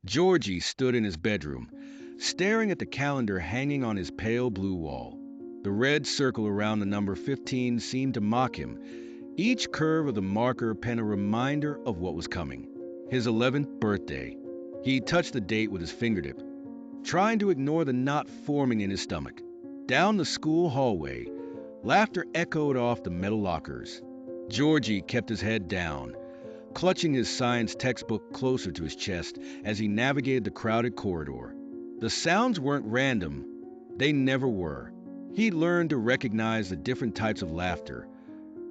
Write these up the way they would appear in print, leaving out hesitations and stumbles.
Georgie stood in his bedroom, staring at the calendar hanging on his pale blue wall. The red circle around the number 15 seemed to mock him. Each curve of the marker penned a reminder of what was coming. His 11th birthday. He touched the date with his fingertip, trying to ignore the knot forming in his stomach. Down the school hallway, laughter echoed off the metal lockers. Georgie kept his head down, clutching his science textbook closer to his chest as he navigated the crowded corridor. The sounds weren't random. They never were. He learned to recognize the different types of laughter,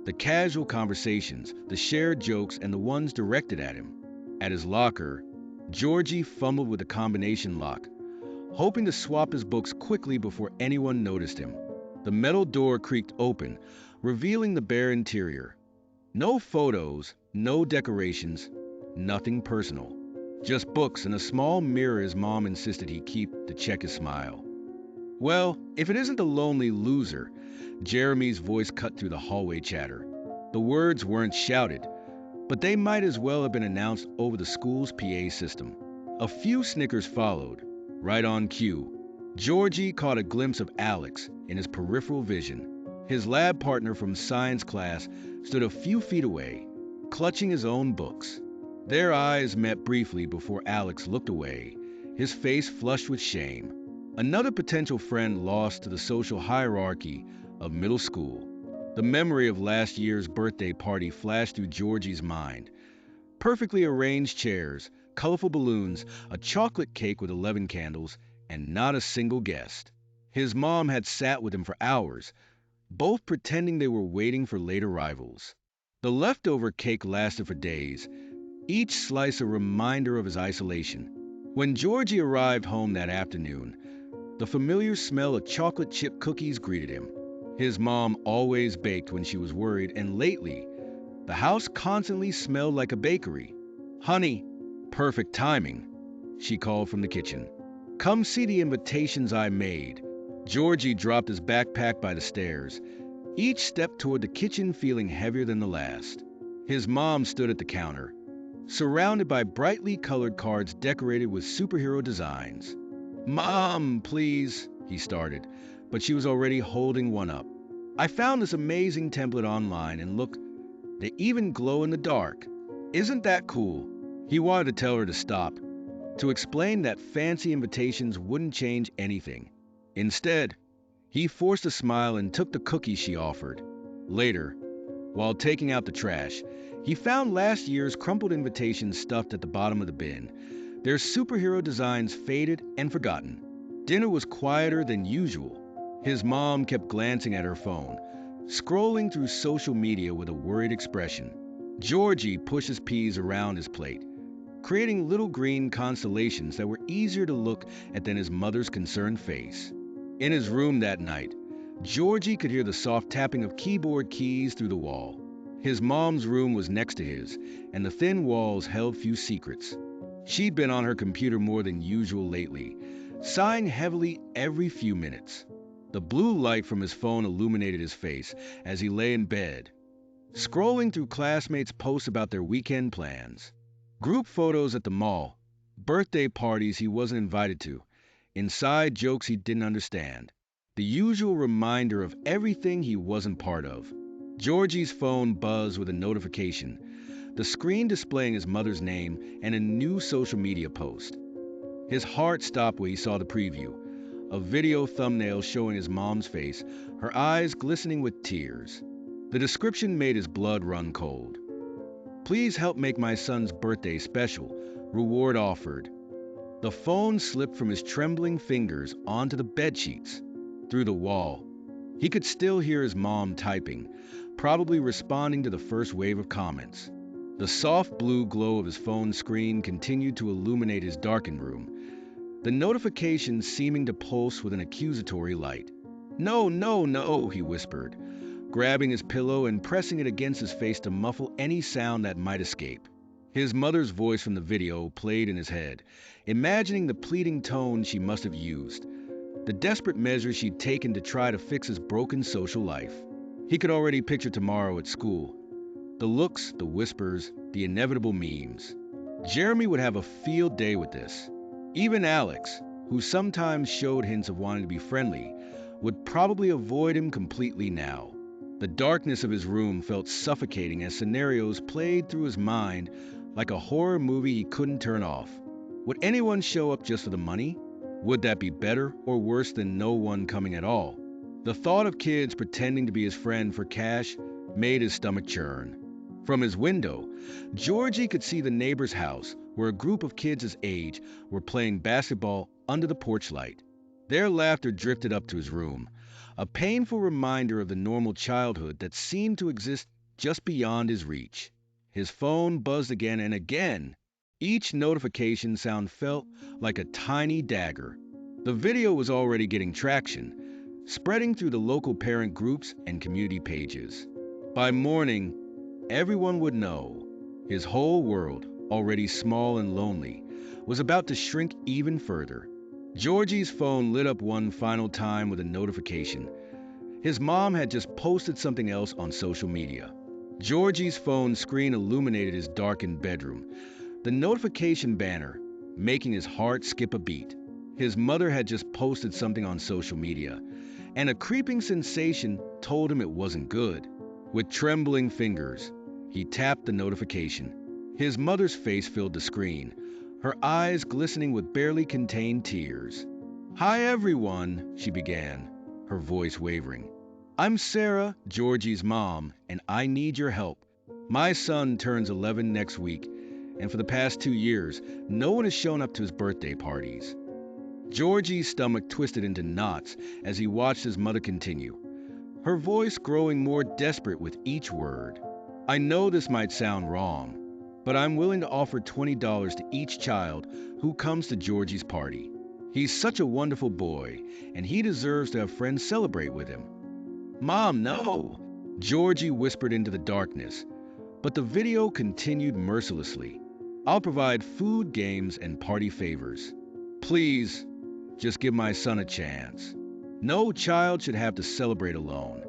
the casual conversations, the shared jokes, and the ones directed at him. At his locker, Georgie fumbled with the combination lock, hoping to swap his books quickly before anyone noticed him. The metal door creaked open, revealing the bare interior. No photos, no decorations, nothing personal. Just books and a small mirror his mom insisted he keep to check his smile. Well, if it isn't the lonely loser, Jeremy's voice cut through the hallway chatter. The words weren't shouted, but they might as well have been announced over the school's PA system. A few snickers followed. Right on cue, Georgie caught a glimpse of Alex in his peripheral vision. His lab partner from science class stood a few feet away, clutching his own books. Their eyes met briefly before Alex looked away, his face flushed with shame. Another potential friend lost to the social hierarchy of middle school. The memory of last year's birthday party flashed through Georgie's mind. Perfectly arranged chairs, colorful balloons, a chocolate cake with 11 candles, and not a single guest. His mom had sat with him for hours, both pretending they were waiting for late arrivals. The leftover cake lasted for days, each slice a reminder of his isolation. When Georgie arrived home that afternoon, the familiar smell of chocolate chip cookies greeted him. His mom always baked when she was worried, and lately, the house constantly smelled like a bakery. "Honey, perfect timing," she called from the kitchen. "Come see the invitations I made." Georgie dropped his backpack by the stairs, each step toward the kitchen feeling heavier than the last. His mom stood at the counter, surrounded by brightly colored cards decorated with superhero designs. "Mom, please," he started, but she was already holding one up. "I found this amazing template online, and look, they even glow in the dark. Isn't that cool?" He wanted to tell her to stop, to explain that fancy invitations wouldn't change anything. Instead, he forced a smile and took the cookie she offered. Later, while taking out the trash, he found last year's crumpled invitations stuffed at the bottom of the bin, their superhero designs faded and forgotten. Dinner was quieter than usual. His mom kept glancing at her phone, scrolling through social media with a worried expression. Georgie pushed his peas around his plate, creating little green constellations that were easier to look at than his mother's concerned face. In his room that night, Georgie could hear the soft tapping of keyboard keys through the wall. His mom's room was next to his, and the thin walls held few secrets. She'd been on her computer more than usual lately, sighing heavily every few minutes. The blue light from his phone illuminated his face as he lay in bed, scrolling through classmates' posts about their weekend plans. Group photos at the mall, birthday parties he wasn't invited to, inside jokes he didn't understand. The usual reminder of everything he wasn't part of. Georgie's phone buzzed with a notification, the screen displaying his mother's name and a new social media post. His heart stopped when he saw the preview, a video thumbnail showing his mom's face, her eyes glistening with tears. The description made his blood run cold. "Please help make my son's birthday special. Reward offered." The phone slipped from his trembling fingers onto the bedsheets. Through the wall, he could still hear his mom typing, probably responding to the first wave of comments. The soft blue glow of his phone screen continued to illuminate his darkened room, the notification seeming to pulse with an accusatory light. "No, no, no," he whispered, grabbing his pillow and pressing it against his face to muffle any sound that might escape. His mother's voice from the video played in his head, imagining the pleading tone she must have used, the desperate measures she'd taken to try to fix his broken social life. He could already picture tomorrow at school. The looks, the whispers, the inevitable memes. Jeremy would have a field day with this. Even Alex, who sometimes showed hints of wanting to be friendly, would probably avoid him completely now. The darkness of his room felt suffocating as scenarios played through his mind like a horror movie he couldn't turn off. Would anyone show up just for the money? Would that be better or worse than no one coming at all? The thought of kids pretending to be his friend for cash made his stomach churn. From his window, Georgie could see the neighbor's house where a group of kids his age were playing basketball under the porch light. Their laughter drifted up to his room, a painful reminder of the normal childhood that seemed to exist just beyond his reach. His phone buzzed again and again. Each notification sound felt like a tiny dagger. The video was already getting traction, spreading through the local parent groups and community pages. By morning, everyone would know. His whole world, already small and lonely, was about to shrink even further. Georgie's phone lit up one final time with a notification. His mom had just posted something else on social media. Georgie's phone screen illuminated his darkened bedroom, the notification banner making his heart skip a beat. His mother had just posted something on social media, and a creeping sensation told him it wasn't good. With trembling fingers, he tapped the notification. His mother's face filled the screen, her eyes glistening with barely contained tears. "Hi, everyone," she began, her voice wavering. "I'm Sarah, Georgie's mom, and I need your help. My son turns 11 next week, and for the past 2 years, no one has shown up to his birthday parties." Georgie's stomach twisted into knots as he watched his mother continue, her voice growing more desperate with each word. "I know this might sound wrong, but I'm willing to offer $20 to each child who comes to Georgie's party. He's such a wonderful boy, and he deserves to have friends celebrate with him." "Mom, no!" Georgie whispered into the darkness, but the video continued mercilessly. "I'll provide food, games, and party favors. Please, just give my son a chance. No child should have to celebrate alone."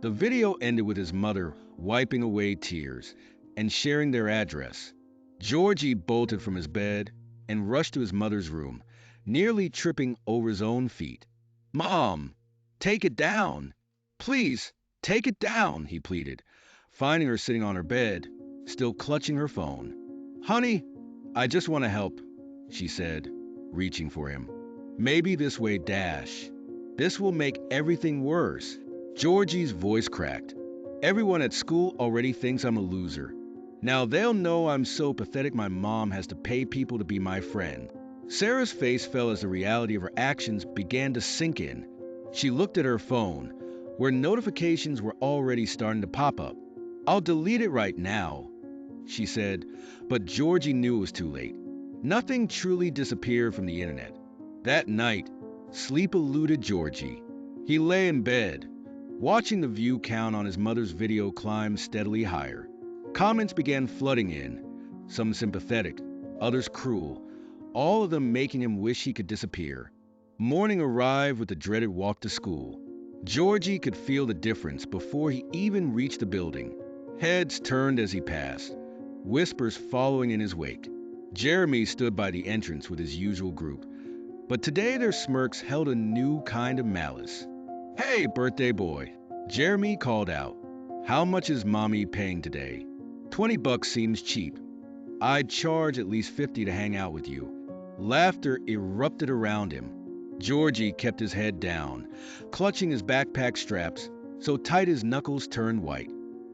The video ended with his mother wiping away tears and sharing their address. Georgie bolted from his bed and rushed to his mother's room, nearly tripping over his own feet. "Mom, take it down. Please, take it down," he pleaded, finding her sitting on her bed, still clutching her phone. "Honey, I just want to help," she said, reaching for him. "Maybe this way, Dash. This will make everything worse." Georgie's voice cracked. "Everyone at school already thinks I'm a loser. Now they'll know I'm so pathetic my mom has to pay people to be my friend." Sarah's face fell as the reality of her actions began to sink in. She looked at her phone, where notifications were already starting to pop up. "I'll delete it right now," she said, but Georgie knew it was too late. Nothing truly disappeared from the internet. That night, sleep eluded Georgie. He lay in bed, watching the view count on his mother's video climb steadily higher. Comments began flooding in, some sympathetic, others cruel, all of them making him wish he could disappear. Morning arrived with the dreaded walk to school. Georgie could feel the difference before he even reached the building. Heads turned as he passed, whispers following in his wake. Jeremy stood by the entrance with his usual group, but today their smirks held a new kind of malice. "Hey, birthday boy," Jeremy called out. "How much is mommy paying today? $20 seems cheap. I'd charge at least 50 to hang out with you." Laughter erupted around him. Georgie kept his head down, clutching his backpack straps so tight his knuckles turned white.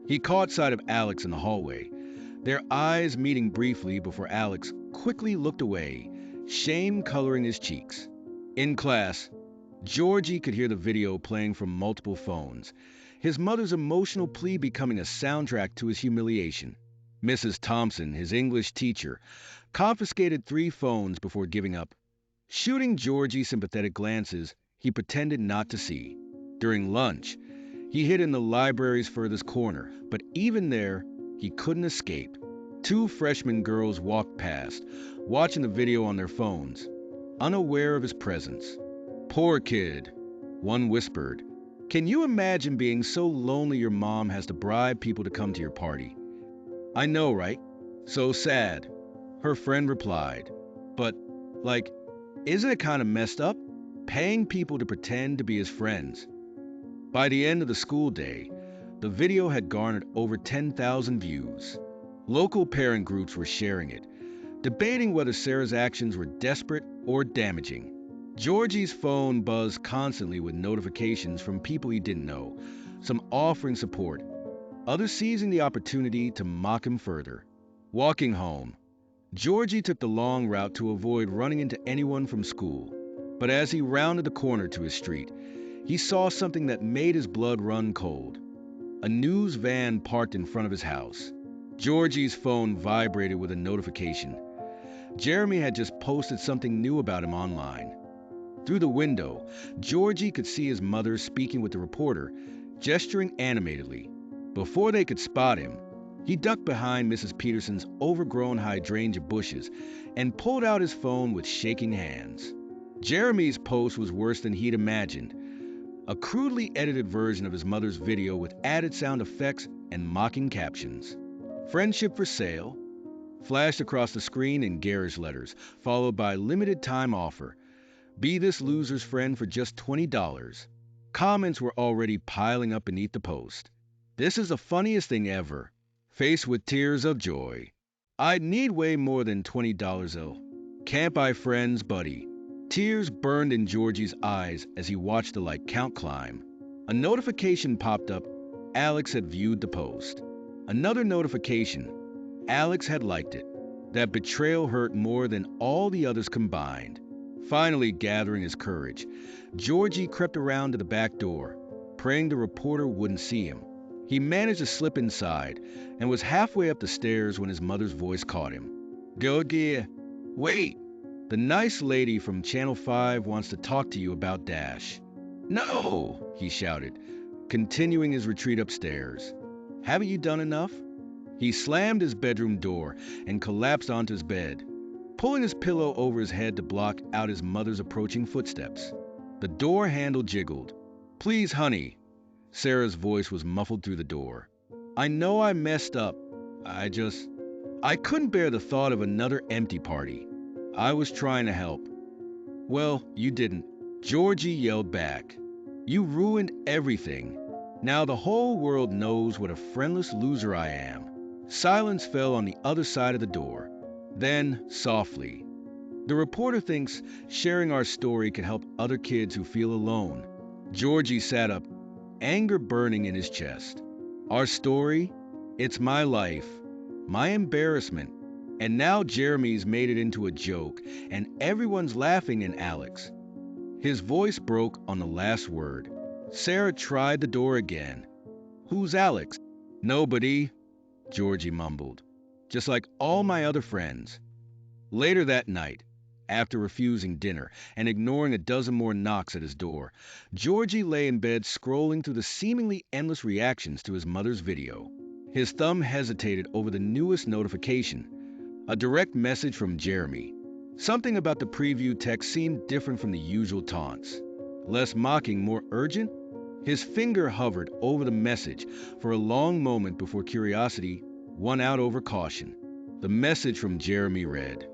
He caught sight of Alex in the hallway, their eyes meeting briefly before Alex quickly looked away, shame coloring his cheeks. In class, Georgie could hear the video playing from multiple phones, his mother's emotional plea becoming a soundtrack to his humiliation. Mrs. Thompson, his English teacher, confiscated 3 phones before giving up. Shooting Georgie sympathetic glances he pretended not to see. During lunch, he hid in the library's furthest corner, but even there, he couldn't escape. 2 freshman girls walked past, watching the video on their phones, unaware of his presence. "Poor kid," one whispered. "Can you imagine being so lonely your mom has to bribe people to come to your party?" "I know, right? So sad." Her friend replied, "But, like, isn't it kind of messed up? Paying people to pretend to be his friends." By the end of the school day, the video had garnered over 10,000 views. Local parent groups were sharing it, debating whether Sarah's actions were desperate or damaging. Georgie's phone buzzed constantly with notifications from people he didn't know, some offering support, others seizing the opportunity to mock him further. Walking home, Georgie took the long route to avoid running into anyone from school. But as he rounded the corner to his street, he saw something that made his blood run cold. A news van parked in front of his house. Georgie's phone vibrated with a notification. Jeremy had just posted something new about him online. Through the window, Georgie could see his mother speaking with the reporter, gesturing animatedly. Before they could spot him, he ducked behind Mrs. Peterson's overgrown hydrangea bushes and pulled out his phone with shaking hands. Jeremy's post was worse than he'd imagined. A crudely edited version of his mother's video with added sound effects and mocking captions. "Friendship for sale," flashed across the screen in garish letters, followed by "limited time offer. Be this loser's friend for just $20. Comments were already piling up beneath the post. "This is the funniest thing ever." Faced with tears of joy. "I'd need way more than $20 though. Can't buy friends, buddy." Tears burned in Georgie's eyes as he watched the like count climb. A notification popped up. Alex had viewed the post. Another notification. Alex had liked it. That betrayal hurt more than all the others combined. Finally gathering his courage, Georgie crept around to the back door, praying the reporter wouldn't see him. He managed to slip inside and was halfway up the stairs when his mother's voice caught him. "Georgie, wait! The nice lady from Channel 5 wants to talk to you about Dash." "No!" he shouted, continuing his retreat upstairs. "Haven't you done enough?" He slammed his bedroom door and collapsed onto his bed, pulling his pillow over his head to block out his mother's approaching footsteps. The door handle jiggled. "Please, honey." Sarah's voice was muffled through the door. "I know I messed up. I couldn't bear the thought of another empty party. I was trying to help." "Well, you didn't," Georgie yelled back. "You ruined everything. Now the whole world knows what a friendless loser I am." Silence fell on the other side of the door. Then, softly, "The reporter thinks sharing our story can help other kids who feel alone." Georgie sat up, anger burning in his chest. "Our story? It's my life, my embarrassment. And now Jeremy's made it into a joke, and everyone's laughing at Alex." His voice broke on the last word. Sarah tried the door again. "Who's Alex?" "Nobody," Georgie mumbled. "Just like all my other friends." Later that night, after refusing dinner and ignoring a dozen more knocks at his door, Georgie lay in bed scrolling through the seemingly endless reactions to his mother's video. His thumb hesitated over the newest notification. A direct message from Jeremy. Something about the preview text seemed different from the usual taunts. Less mocking, more urgent? His finger hovered over the message for a long moment before curiosity won out over caution. The message from Jeremy read,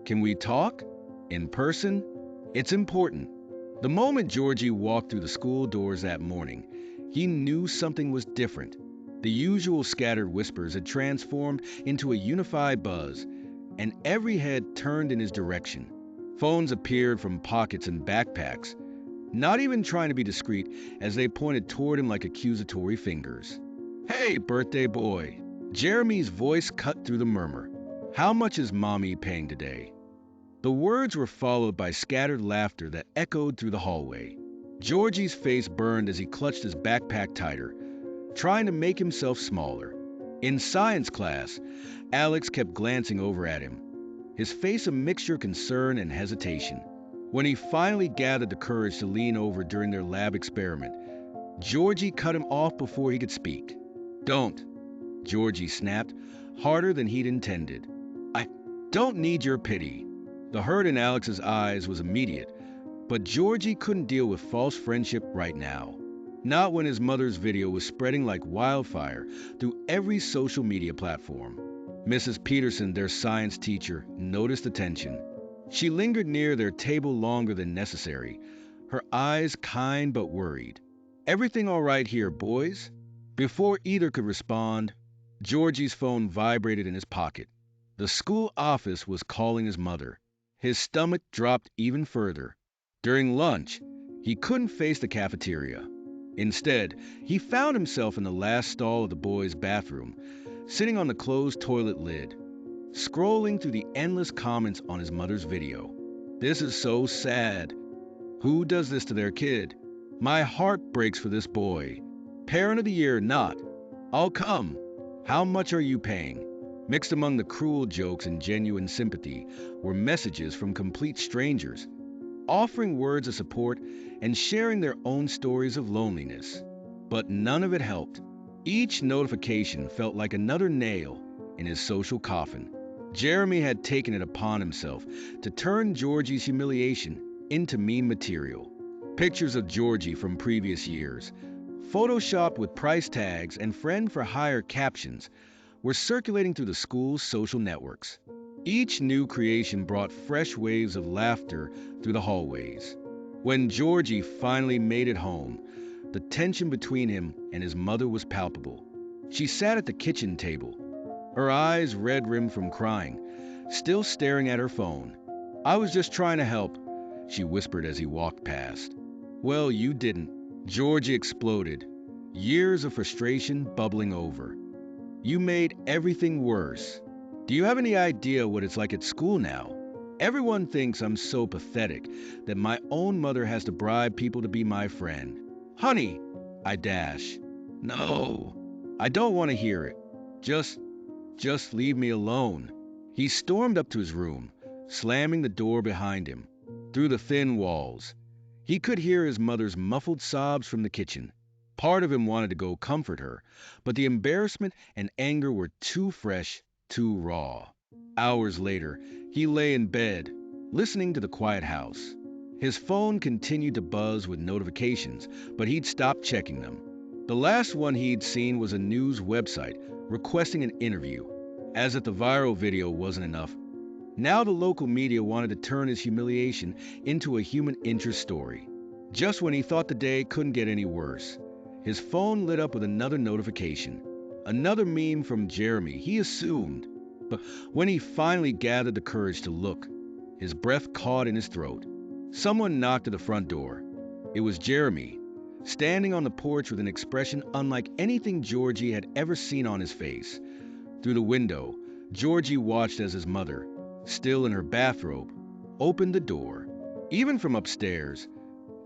"Can we talk? In person? It's important." The moment Georgie walked through the school doors that morning, he knew something was different. The usual scattered whispers had transformed into a unified buzz, and every head turned in his direction. Phones appeared from pockets and backpacks, not even trying to be discreet as they pointed toward him like accusatory fingers. "Hey, birthday boy." Jeremy's voice cut through the murmur. "How much is Mommy paying today?" The words were followed by scattered laughter that echoed through the hallway. Georgie's face burned as he clutched his backpack tighter, trying to make himself smaller. In science class, Alex kept glancing over at him, his face a mixture of concern and hesitation. When he finally gathered the courage to lean over during their lab experiment, Georgie cut him off before he could speak. "Don't," Georgie snapped, harder than he'd intended. "I don't need your pity." The hurt in Alex's eyes was immediate, but Georgie couldn't deal with false friendship right now. Not when his mother's video was spreading like wildfire through every social media platform. Mrs. Peterson, their science teacher, noticed the tension. She lingered near their table longer than necessary, her eyes kind but worried. "Everything all right here, boys?" Before either could respond, Georgie's phone vibrated in his pocket. The school office was calling his mother. His stomach dropped even further. During lunch, he couldn't face the cafeteria. Instead, he found himself in the last stall of the boys' bathroom, sitting on the closed toilet lid, scrolling through the endless comments on his mother's video. "This is so sad. Who does this to their kid? My heart breaks for this boy. Parent of the year, not. I'll come. How much are you paying?" Mixed among the cruel jokes and genuine sympathy were messages from complete strangers, offering words of support and sharing their own stories of loneliness. But none of it helped. Each notification felt like another nail in his social coffin. Jeremy had taken it upon himself to turn Georgie's humiliation into meme material. Pictures of Georgie from previous years, photoshopped with price tags and friend for hire captions, were circulating through the school's social networks. Each new creation brought fresh waves of laughter through the hallways. When Georgie finally made it home, the tension between him and his mother was palpable. She sat at the kitchen table, her eyes red-rimmed from crying, still staring at her phone. "I was just trying to help," she whispered as he walked past. "Well, you didn't." Georgie exploded, years of frustration bubbling over. "You made everything worse. Do you have any idea what it's like at school now? Everyone thinks I'm so pathetic that my own mother has to bribe people to be my friend." "Honey," I dash. "No, I don't want to hear it. Just leave me alone." He stormed up to his room, slamming the door behind him. Through the thin walls, he could hear his mother's muffled sobs from the kitchen. Part of him wanted to go comfort her, but the embarrassment and anger were too fresh, too raw. Hours later, he lay in bed, listening to the quiet house. His phone continued to buzz with notifications, but he'd stopped checking them. The last one he'd seen was a news website requesting an interview. As if the viral video wasn't enough, now the local media wanted to turn his humiliation into a human interest story. Just when he thought the day couldn't get any worse, his phone lit up with another notification. Another meme from Jeremy, he assumed. But when he finally gathered the courage to look, his breath caught in his throat. Someone knocked at the front door. It was Jeremy, standing on the porch with an expression unlike anything Georgie had ever seen on his face. Through the window, Georgie watched as his mother, still in her bathrobe, opened the door. Even from upstairs,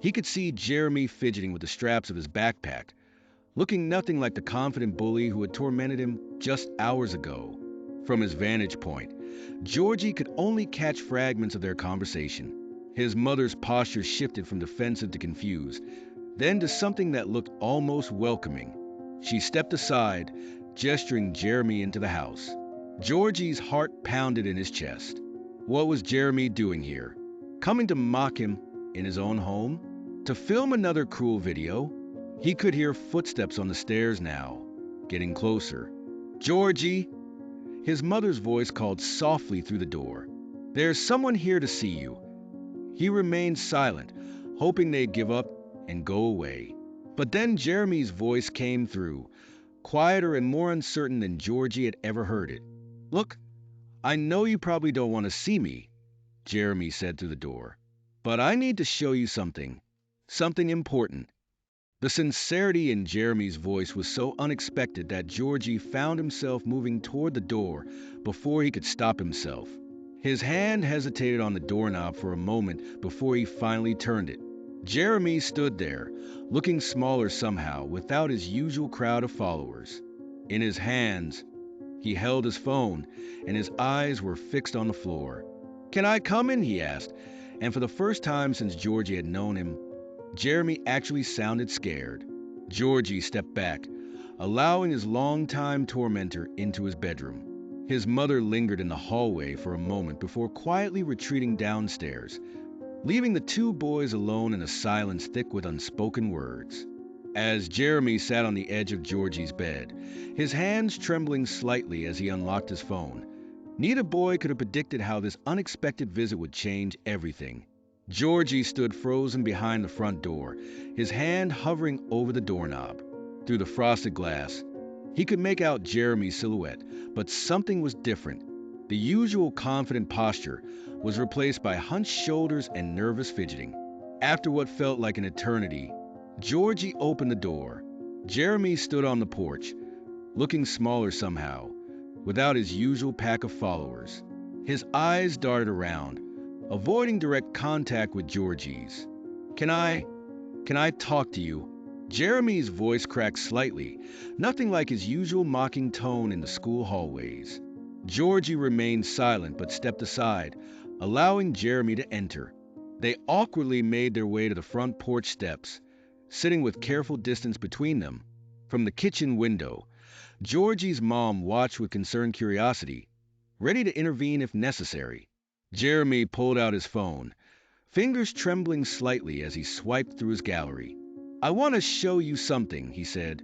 he could see Jeremy fidgeting with the straps of his backpack, looking nothing like the confident bully who had tormented him just hours ago. From his vantage point, Georgie could only catch fragments of their conversation. His mother's posture shifted from defensive to confused, then to something that looked almost welcoming. She stepped aside, gesturing Jeremy into the house. Georgie's heart pounded in his chest. What was Jeremy doing here? Coming to mock him in his own home? To film another cruel video? He could hear footsteps on the stairs now, getting closer. "Georgie!" His mother's voice called softly through the door. "There's someone here to see you." He remained silent, hoping they'd give up and go away. But then Jeremy's voice came through, quieter and more uncertain than Georgie had ever heard it. "Look, I know you probably don't want to see me," Jeremy said through the door, "but I need to show you something important." The sincerity in Jeremy's voice was so unexpected that Georgie found himself moving toward the door before he could stop himself. His hand hesitated on the doorknob for a moment before he finally turned it. Jeremy stood there, looking smaller somehow, without his usual crowd of followers. In his hands, he held his phone, and his eyes were fixed on the floor. "Can I come in?" he asked, and for the first time since Georgie had known him, Jeremy actually sounded scared. Georgie stepped back, allowing his longtime tormentor into his bedroom. His mother lingered in the hallway for a moment before quietly retreating downstairs, leaving the two boys alone in a silence thick with unspoken words. as Jeremy sat on the edge of Georgie's bed, his hands trembling slightly as he unlocked his phone. Neither boy could have predicted how this unexpected visit would change everything. Georgie stood frozen behind the front door, his hand hovering over the doorknob. Through the frosted glass, he could make out Jeremy's silhouette, but something was different. The usual confident posture was replaced by hunched shoulders and nervous fidgeting. After what felt like an eternity, Georgie opened the door. Jeremy stood on the porch, looking smaller somehow, without his usual pack of followers. His eyes darted around, avoiding direct contact with Georgie's. Can I talk to you?" Jeremy's voice cracked slightly, nothing like his usual mocking tone in the school hallways. Georgie remained silent but stepped aside, allowing Jeremy to enter. They awkwardly made their way to the front porch steps, sitting with careful distance between them. From the kitchen window, Georgie's mom watched with concerned curiosity, ready to intervene if necessary. Jeremy pulled out his phone, fingers trembling slightly as he swiped through his gallery. "I want to show you something," he said,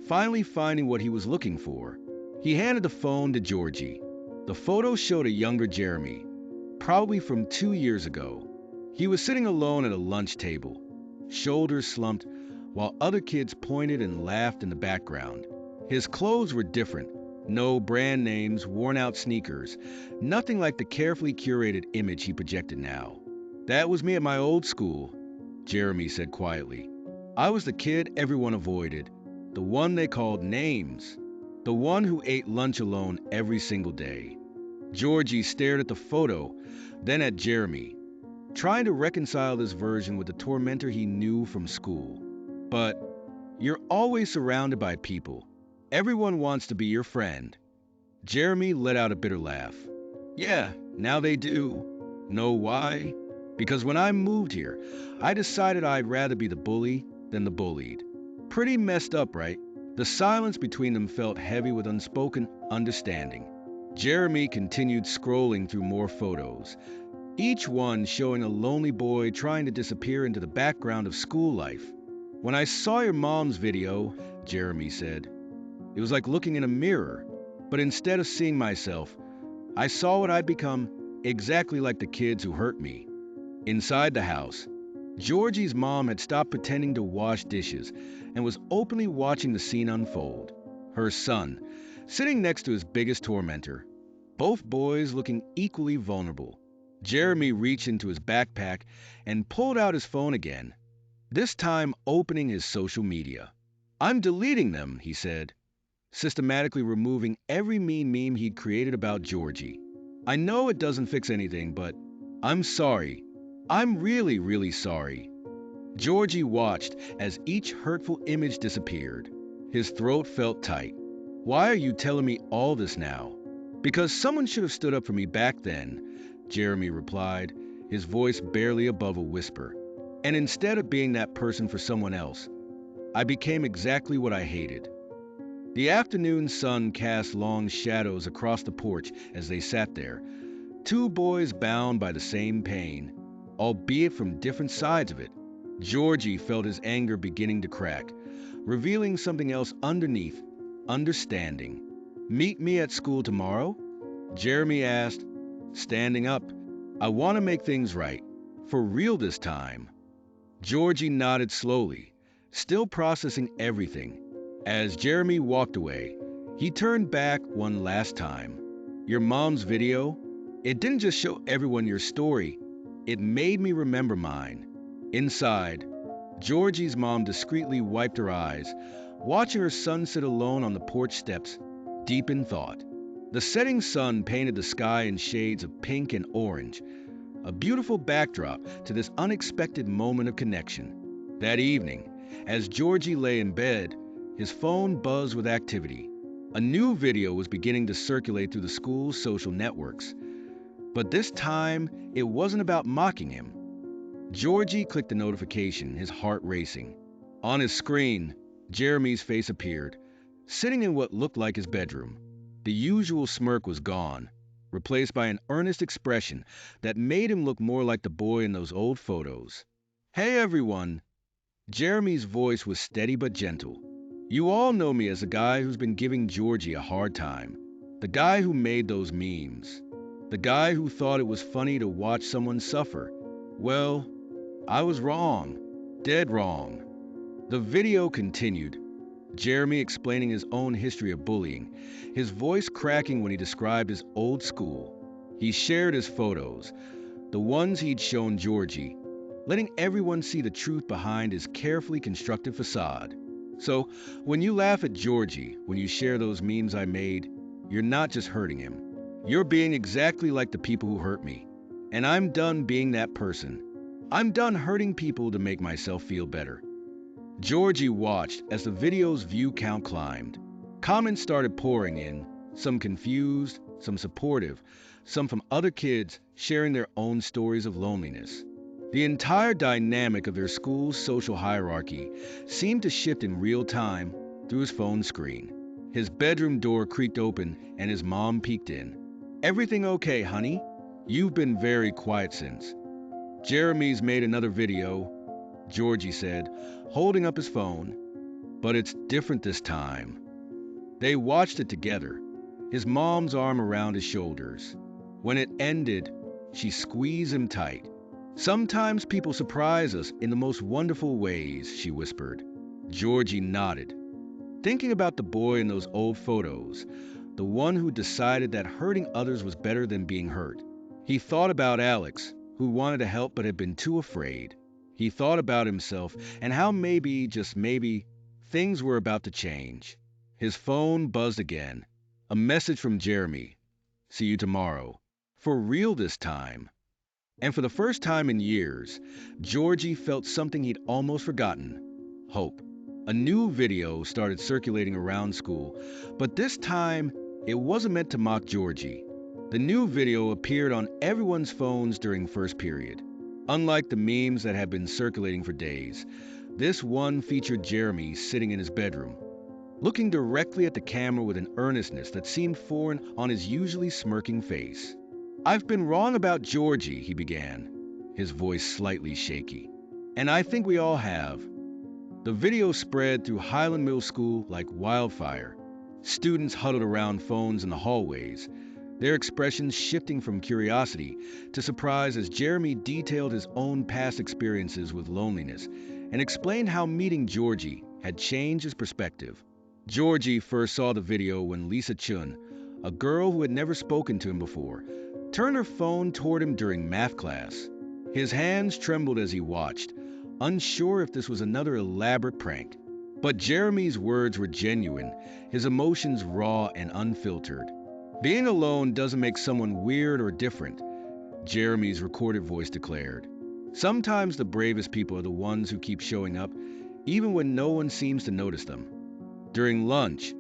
finally finding what he was looking for. He handed the phone to Georgie. The photo showed a younger Jeremy, probably from 2 years ago. He was sitting alone at a lunch table, shoulders slumped, while other kids pointed and laughed in the background. His clothes were different. No brand names, worn-out sneakers, nothing like the carefully curated image he projected now. "That was me at my old school," Jeremy said quietly. "I was the kid everyone avoided, the one they called names, the one who ate lunch alone every single day." Georgie stared at the photo, then at Jeremy, trying to reconcile this version with the tormentor he knew from school. "But you're always surrounded by people. Everyone wants to be your friend." Jeremy let out a bitter laugh. "Yeah, now they do. Know why? Because when I moved here, I decided I'd rather be the bully than the bullied." Pretty messed up, right? The silence between them felt heavy with unspoken understanding. Jeremy continued scrolling through more photos, each one showing a lonely boy trying to disappear into the background of school life. "When I saw your mom's video," Jeremy said, "it was like looking in a mirror, but instead of seeing myself, I saw what I'd become, exactly like the kids who hurt me." Inside the house, Georgie's mom had stopped pretending to wash dishes and was openly watching the scene unfold. Her son, sitting next to his biggest tormentor, both boys looking equally vulnerable. Jeremy reached into his backpack and pulled out his phone again, this time opening his social media. "I'm deleting them," he said, systematically removing every mean meme he'd created about Georgie. "I know it doesn't fix anything, but I'm sorry. I'm really, really sorry." Georgie watched as each hurtful image disappeared. His throat felt tight. "Why are you telling me all this now?" "Because someone should have stood up for me back then," Jeremy replied, his voice barely above a whisper. "And instead of being that person for someone else, I became exactly what I hated." The afternoon sun cast long shadows across the porch as they sat there, two boys bound by the same pain, albeit from different sides of it. Georgie felt his anger beginning to crack, revealing something else underneath: understanding. "Meet me at school tomorrow?" Jeremy asked, standing up. "I want to make things right. For real this time." Georgie nodded slowly, still processing everything. As Jeremy walked away, he turned back one last time. "Your mom's video? It didn't just show everyone your story, it made me remember mine." Inside, Georgie's mom discreetly wiped her eyes, watching her son sit alone on the porch steps, deep in thought. The setting sun painted the sky in shades of pink and orange, a beautiful backdrop to this unexpected moment of connection. That evening, as Georgie lay in bed, his phone buzzed with activity. A new video was beginning to circulate through the school's social networks. But this time, it wasn't about mocking him. Georgie clicked the notification, his heart racing. On his screen, Jeremy's face appeared, sitting in what looked like his bedroom. The usual smirk was gone, replaced by an earnest expression that made him look more like the boy in those old photos. "Hey everyone, Jeremy's voice was steady but gentle. You all know me as the guy who's been giving Georgie a hard time. The guy who made those memes. The guy who thought it was funny to watch someone suffer. Well, I was wrong. Dead wrong. The video continued, Jeremy explaining his own history of bullying, his voice cracking when he described his old school. He shared his photos, the ones he'd shown Georgie, letting everyone see the truth behind his carefully constructed facade. So, when you laugh at Georgie, when you share those memes I made, you're not just hurting him. You're being exactly like the people who hurt me. And I'm done being that person. I'm done hurting people to make myself feel better. Georgie watched as the video's view count climbed. Comments started pouring in, some confused, some supportive, some from other kids sharing their own stories of loneliness. The entire dynamic of their school's social hierarchy seemed to shift in real time through his phone screen. His bedroom door creaked open and his mom peeked in. Everything okay, honey? You've been very quiet since. Jeremy's made another video, Georgie said, holding up his phone. But it's different this time. They watched it together, his mom's arm around his shoulders. When it ended, she squeezed him tight. Sometimes people surprise us in the most wonderful ways, she whispered. Georgie nodded, thinking about the boy in those old photos, the one who decided that hurting others was better than being hurt. He thought about Alex, who wanted to help but had been too afraid. He thought about himself and how maybe, just maybe, things were about to change. His phone buzzed again. A message from Jeremy. See you tomorrow. For real this time. And for the first time in years, Georgie felt something he'd almost forgotten. Hope. A new video started circulating around school, but this time it wasn't meant to mock Georgie. The new video appeared on everyone's phones during first period. Unlike the memes that had been circulating for days, this one featured Jeremy sitting in his bedroom, looking directly at the camera with an earnestness that seemed foreign on his usually smirking face. I've been wrong about Georgie, he began, his voice slightly shaky. And I think we all have. The video spread through Highland Middle School like wildfire. Students huddled around phones in the hallways, their expressions shifting from curiosity to surprise as Jeremy detailed his own past experiences with loneliness and explained how meeting Georgie had changed his perspective. Georgie first saw the video when Lisa Chun, a girl who had never spoken to him before, turned her phone toward him during math class. His hands trembled as he watched, unsure if this was another elaborate prank. But Jeremy's words were genuine, his emotions raw and unfiltered. Being alone doesn't make someone weird or different, Jeremy's recorded voice declared. Sometimes the bravest people are the ones who keep showing up, even when no one seems to notice them. During lunch,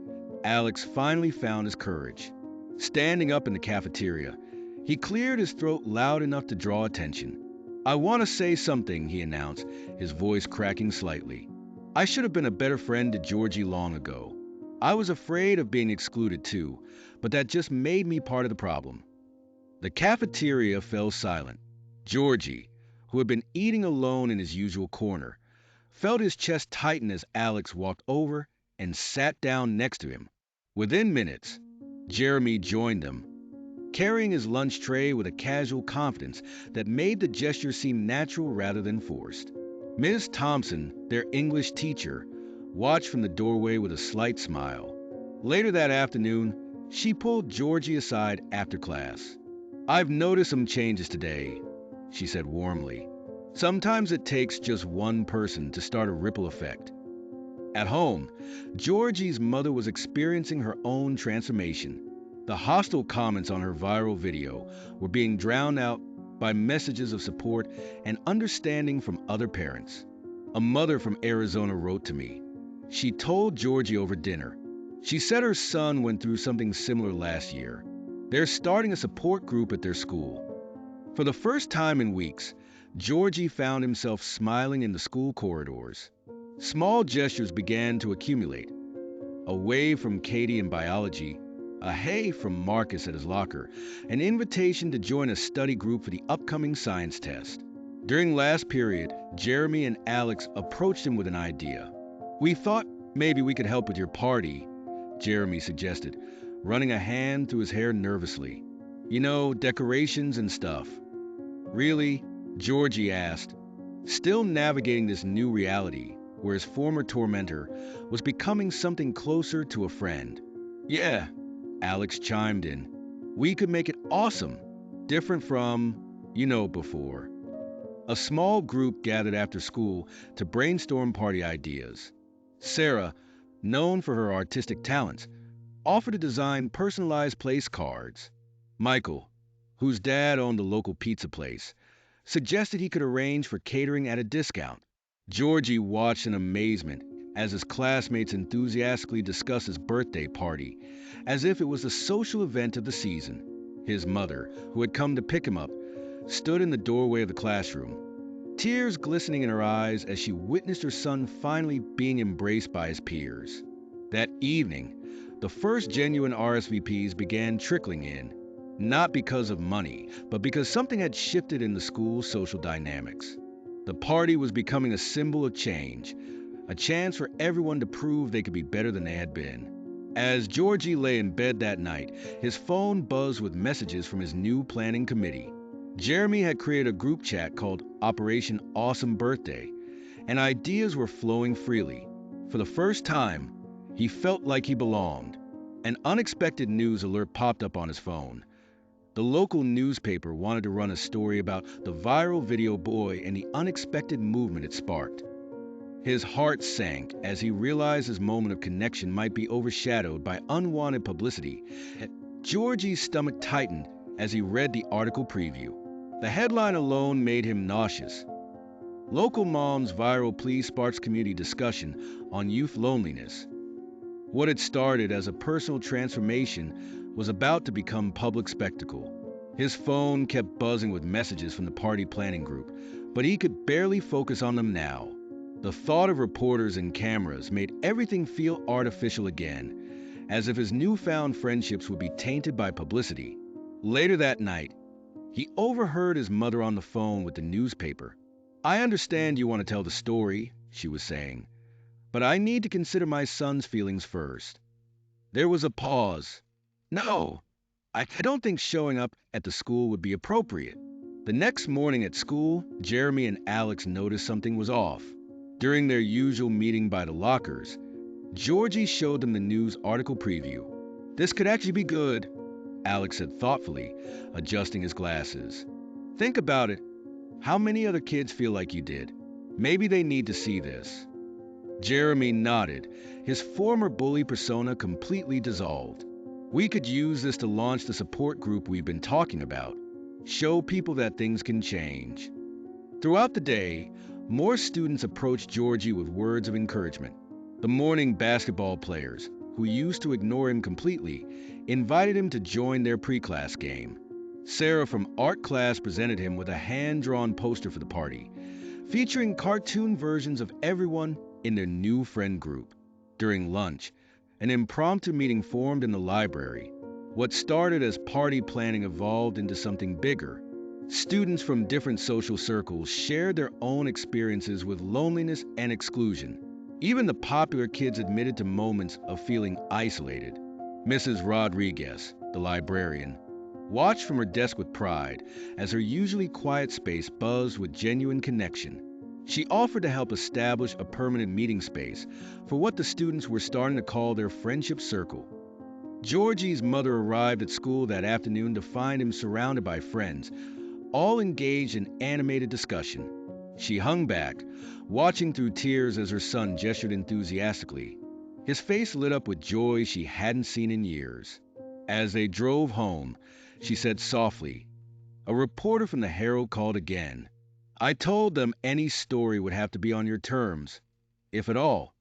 Alex finally found his courage. Standing up in the cafeteria, he cleared his throat loud enough to draw attention. I want to say something, he announced, his voice cracking slightly. I should have been a better friend to Georgie long ago. I was afraid of being excluded too, but that just made me part of the problem. The cafeteria fell silent. Georgie, who had been eating alone in his usual corner, felt his chest tighten as Alex walked over and sat down next to him. Within minutes, Jeremy joined them, carrying his lunch tray with a casual confidence that made the gesture seem natural rather than forced. Ms. Thompson, their English teacher, watched from the doorway with a slight smile. Later that afternoon, she pulled Georgie aside after class. I've noticed some changes today, she said warmly. Sometimes it takes just one person to start a ripple effect. At home, Georgie's mother was experiencing her own transformation. The hostile comments on her viral video were being drowned out by messages of support and understanding from other parents. A mother from Arizona wrote to me. She told Georgie over dinner. She said her son went through something similar last year. They're starting a support group at their school. For the first time in weeks, Georgie found himself smiling in the school corridors. Small gestures began to accumulate. A wave from Katie in biology, a hey from Marcus at his locker, an invitation to join a study group for the upcoming science test. During last period, Jeremy and Alex approached him with an idea. We thought maybe we could help with your party, Jeremy suggested, running a hand through his hair nervously. You know, decorations and stuff. Really? Georgie asked, still navigating this new reality where his former tormentor was becoming something closer to a friend. Yeah, Alex chimed in. We could make it awesome, different from, before. A small group gathered after school to brainstorm party ideas. Sarah, known for her artistic talents, offered to design personalized place cards. Michael, whose dad owned a local pizza place, suggested he could arrange for catering at a discount. Georgie watched in amazement as his classmates enthusiastically discussed his birthday party, as if it was the social event of the season. His mother, who had come to pick him up, stood in the doorway of the classroom, tears glistening in her eyes as she witnessed her son finally being embraced by his peers. That evening, the first genuine RSVPs began trickling in, not because of money, but because something had shifted in the school's social dynamics. The party was becoming a symbol of change, a chance for everyone to prove they could be better than they had been. As Georgie lay in bed that night, his phone buzzed with messages from his new planning committee. Jeremy had created a group chat called Operation Awesome Birthday, and ideas were flowing freely. For the first time, he felt like he belonged. An unexpected news alert popped up on his phone. The local newspaper wanted to run a story about the viral video boy and the unexpected movement it sparked. His heart sank as he realized his moment of connection might be overshadowed by unwanted publicity. Georgie's stomach tightened as he read the article preview. The headline alone made him nauseous. Local mom's viral plea sparks community discussion on youth loneliness. What had started as a personal transformation was about to become public spectacle. His phone kept buzzing with messages from the party planning group, but he could barely focus on them now. The thought of reporters and cameras made everything feel artificial again, as if his newfound friendships would be tainted by publicity. Later that night, he overheard his mother on the phone with the newspaper. I understand you want to tell the story, she was saying, but I need to consider my son's feelings first. There was a pause. No, I don't think showing up at the school would be appropriate. The next morning at school, Jeremy and Alex noticed something was off. During their usual meeting by the lockers, Georgie showed them the news article preview. This could actually be good, Alex said thoughtfully, adjusting his glasses. Think about it. How many other kids feel like you did? Maybe they need to see this. Jeremy nodded, his former bully persona completely dissolved. We could use this to launch the support group we've been talking about. Show people that things can change. Throughout the day, more students approached Georgie with words of encouragement. The morning basketball players, who used to ignore him completely, invited him to join their pre-class game. Sarah from art class presented him with a hand-drawn poster for the party, featuring cartoon versions of everyone in their new friend group. During lunch, an impromptu meeting formed in the library. What started as party planning evolved into something bigger. Students from different social circles shared their own experiences with loneliness and exclusion. Even the popular kids admitted to moments of feeling isolated. Mrs. Rodriguez, the librarian, watched from her desk with pride as her usually quiet space buzzed with genuine connection. She offered to help establish a permanent meeting space for what the students were starting to call their friendship circle. Georgie's mother arrived at school that afternoon to find him surrounded by friends, all engaged in animated discussion. She hung back, watching through tears as her son gestured enthusiastically. His face lit up with joy she hadn't seen in years. As they drove home, she said softly, "A reporter from the Herald called again. I told them any story would have to be on your terms, if at all."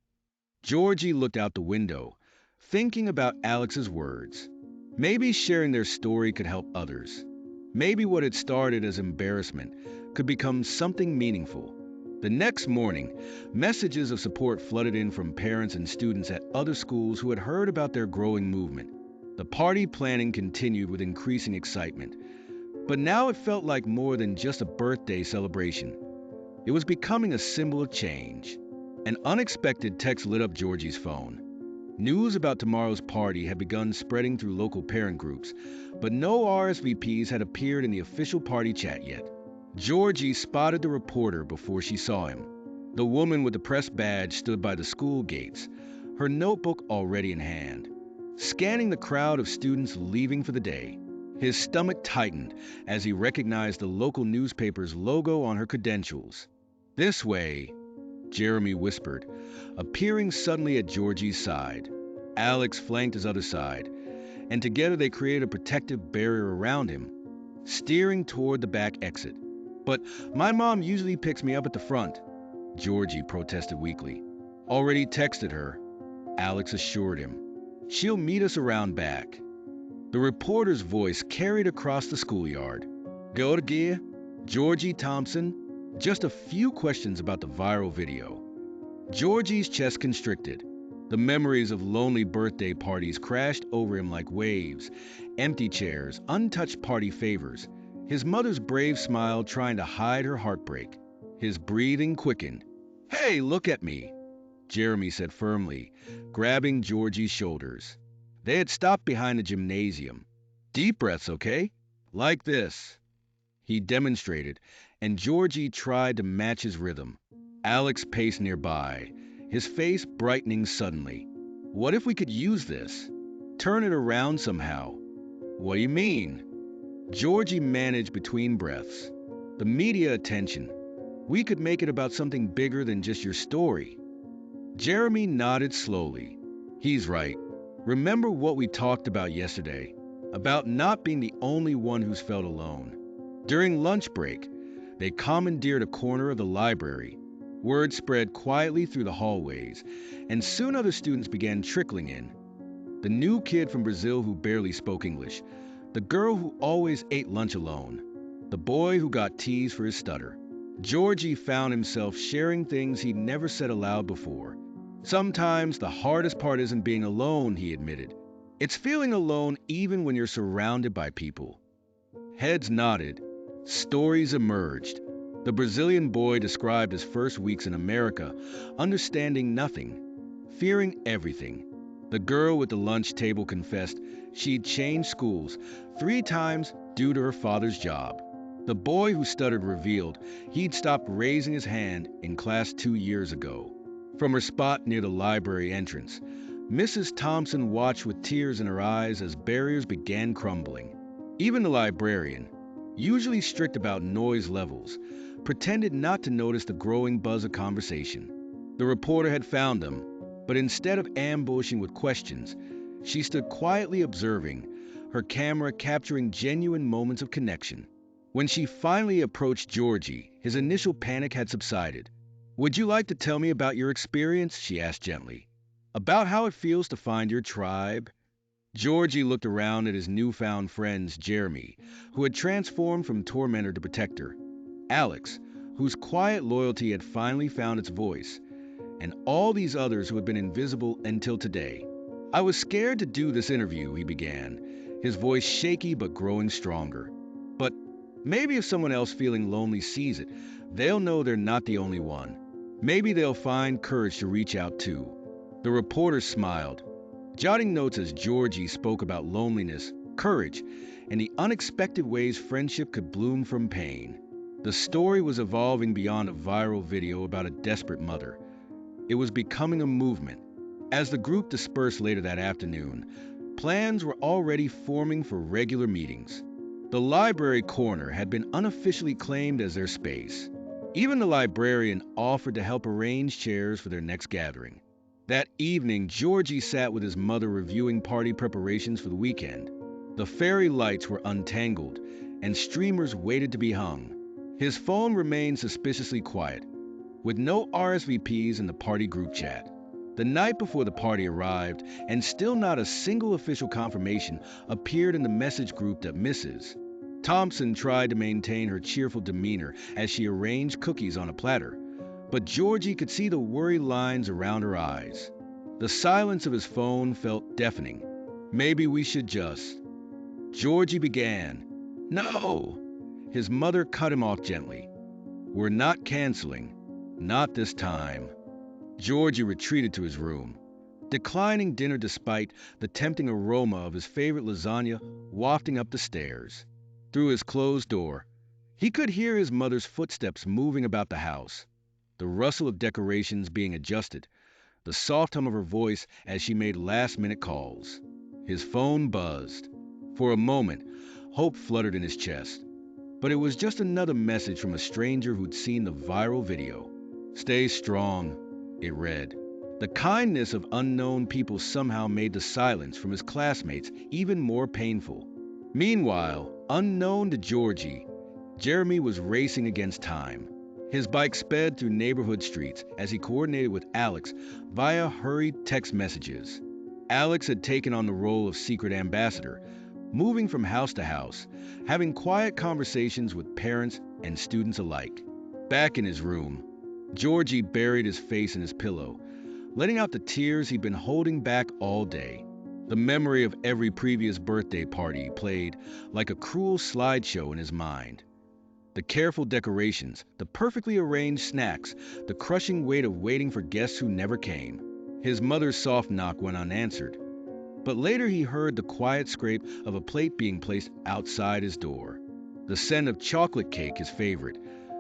Georgie looked out the window, thinking about Alex's words. Maybe sharing their story could help others. Maybe what had started as embarrassment could become something meaningful. The next morning, messages of support flooded in from parents and students at other schools who had heard about their growing movement. The party planning continued with increasing excitement. But now it felt like more than just a birthday celebration. It was becoming a symbol of change. An unexpected text lit up Georgie's phone. News about tomorrow's party had begun spreading through local parent groups, but no RSVPs had appeared in the official party chat yet. Georgie spotted the reporter before she saw him. The woman with the press badge stood by the school gates, her notebook already in hand, scanning the crowd of students leaving for the day. His stomach tightened as he recognized the local newspaper's logo on her credentials. "This way," Jeremy whispered, appearing suddenly at Georgie's side. Alex flanked his other side, and together they created a protective barrier around him, steering toward the back exit. "But my mom usually picks me up at the front," Georgie protested weakly. "Already texted her," Alex assured him. "She'll meet us around back." The reporter's voice carried across the schoolyard. "Go to gear? Georgie Thompson? Just a few questions about the viral video." Georgie's chest constricted. The memories of lonely birthday parties crashed over him like waves. Empty chairs, untouched party favors. His mother's brave smile trying to hide her heartbreak. His breathing quickened. "Hey, look at me," Jeremy said firmly, grabbing Georgie's shoulders. They had stopped behind the gymnasium. "Deep breaths, okay? Like this." He demonstrated, and Georgie tried to match his rhythm. Alex paced nearby, his face brightening suddenly. "What if we could use this? Turn it around somehow." "What do you mean?" Georgie managed between breaths. "The media attention. We could make it about something bigger than just your story." Jeremy nodded slowly. "He's right. Remember what we talked about yesterday, about not being the only one who's felt alone." During lunch break, they commandeered a corner of the library. Word spread quietly through the hallways, and soon other students began trickling in. The new kid from Brazil who barely spoke English, the girl who always ate lunch alone, the boy who got teased for his stutter. Georgie found himself sharing things he'd never said aloud before. "Sometimes the hardest part isn't being alone," he admitted. "It's feeling alone even when you're surrounded by people." Heads nodded. Stories emerged. The Brazilian boy described his first weeks in America, understanding nothing, fearing everything. The girl with the lunch table confessed she'd changed schools 3 times due to her father's job. The boy who stuttered revealed he'd stopped raising his hand in class 2 years ago. From her spot near the library entrance, Mrs. Thompson watched with tears in her eyes as barriers began crumbling. Even the librarian, usually strict about noise levels, pretended not to notice the growing buzz of conversation. The reporter had found them, but instead of ambushing with questions, she stood quietly observing, her camera capturing genuine moments of connection. When she finally approached Georgie, his initial panic had subsided. "Would you like to tell me about your experience?" she asked gently. "About how it feels to find your tribe?" Georgie looked around at his newfound friends, Jeremy, who had transformed from tormentor to protector, Alex, whose quiet loyalty had finally found its voice, and all these others who had been invisible until today. "I was scared to do this interview," he began, his voice shaky but growing stronger. "But maybe if someone else feeling lonely sees it, they'll know they're not the only one. Maybe they'll find courage to reach out too." The reporter smiled, jotting notes as Georgie spoke about loneliness, courage, and the unexpected ways friendship could bloom from pain. The story was evolving beyond a viral video about a desperate mother. It was becoming a movement. As the group dispersed later that afternoon, plans were already forming for regular meetings. The library corner had been unofficially claimed as their space. Even the librarian offered to help arrange chairs for their next gathering. That evening, Georgie sat with his mother reviewing party preparations for the weekend. The fairy lights were untangled, and streamers waited to be hung. His phone remained suspiciously quiet, with no RSVPs in the party group chat. The night before the party arrived, and still not a single official confirmation appeared in the message group that Mrs. Thompson tried to maintain her cheerful demeanor as she arranged cookies on a platter, but Georgie could see the worried lines around her eyes. The silence of his phone felt deafening. "Maybe we should just—" Georgie began. No! His mother cut him off gently. We're not canceling. Not this time. Georgie retreated to his room, declining dinner despite the tempting aroma of his favorite lasagna wafting up the stairs. Through his closed door, he could hear his mother's footsteps moving about the house, the rustle of decorations being adjusted, the soft hum of her voice as she made last-minute calls. His phone buzzed. For a moment, hope fluttered in his chest. But it was just another message from a stranger who'd seen the viral video. Stay strong, it read. The kindness of unknown people somehow made the silence from his classmates even more painful. Meanwhile, unknown to Georgie, Jeremy was racing against time. His bike sped through neighborhood streets as he coordinated with Alex via hurried text messages. Alex had taken on the role of secret ambassador, moving from house to house, having quiet conversations with parents and students alike. Back in his room, Georgie buried his face in his pillow, letting out the tears he'd been holding back all day. The memory of every previous birthday party played like a cruel slideshow in his mind. The careful decorations, the perfectly arranged snacks, the crushing weight of waiting for guests who never came. His mother's soft knock went unanswered, but later he heard the quiet scrape of a plate being placed outside his door. The scent of chocolate cake, his favorite,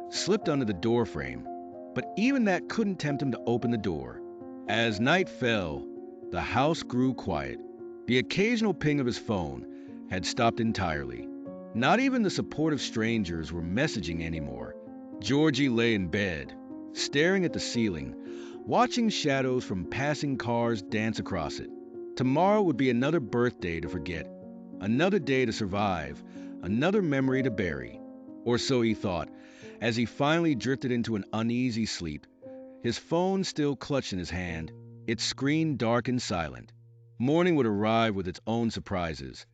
slipped under the door frame, but even that couldn't tempt him to open the door. As night fell, the house grew quiet. The occasional ping of his phone had stopped entirely. Not even the supportive strangers were messaging anymore. Georgie lay in bed, staring at the ceiling, watching shadows from passing cars dance across it. Tomorrow would be another birthday to forget, another day to survive, another memory to bury. Or so he thought, as he finally drifted into an uneasy sleep, his phone still clutched in his hand, its screen dark and silent. Morning would arrive with its own surprises.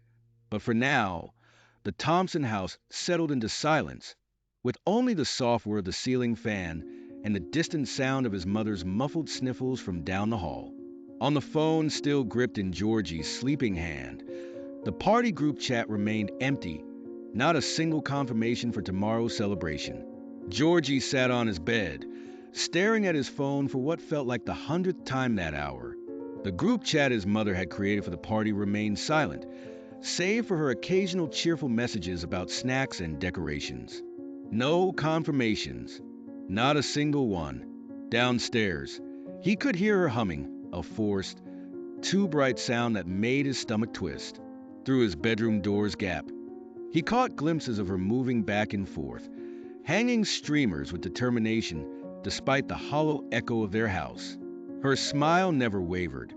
But for now, the Thompson house settled into silence, with only the soft whir of the ceiling fan and the distant sound of his mother's muffled sniffles from down the hall. On the phone still gripped in Georgie's sleeping hand, the party group chat remained empty, not a single confirmation for tomorrow's celebration. Georgie sat on his bed, staring at his phone for what felt like the 100th time that hour. The group chat his mother had created for the party remained silent, save for her occasional cheerful messages about snacks and decorations. No confirmations, not a single one. Downstairs, he could hear her humming, a forced, too bright sound that made his stomach twist. Through his bedroom door's gap, he caught glimpses of her moving back and forth, hanging streamers with determination despite the hollow echo of their house. Her smile never wavered,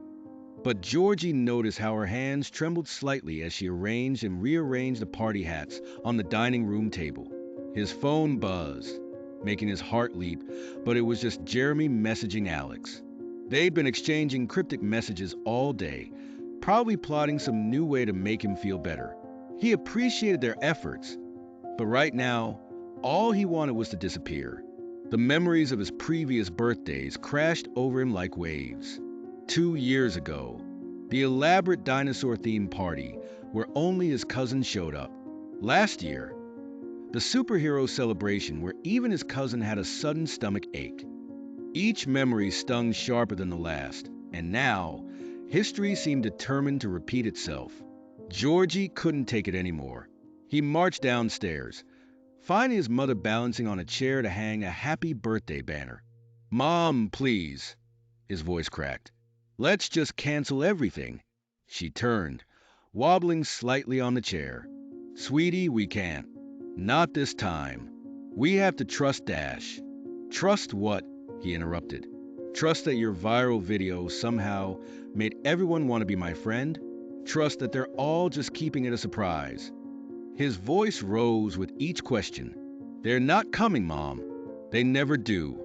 but Georgie noticed how her hands trembled slightly as she arranged and rearranged the party hats on the dining room table. His phone buzzed, making his heart leap, but it was just Jeremy messaging Alex. They'd been exchanging cryptic messages all day, probably plotting some new way to make him feel better. He appreciated their efforts, but right now, all he wanted was to disappear. The memories of his previous birthdays crashed over him like waves. 2 years ago, the elaborate dinosaur-themed party where only his cousin showed up. Last year, the superhero celebration where even his cousin had a sudden stomach ache. Each memory stung sharper than the last, and now, history seemed determined to repeat itself. Georgie couldn't take it anymore. He marched downstairs, finding his mother balancing on a chair to hang a happy birthday banner. "Mom, please," his voice cracked. "Let's just cancel everything." She turned, wobbling slightly on the chair. "Sweetie, we can't. Not this time. We have to trust Dash." "Trust what?" he interrupted. "Trust that your viral video somehow made everyone want to be my friend? Trust that they're all just keeping it a surprise?" His voice rose with each question. "They're not coming, Mom. They never do."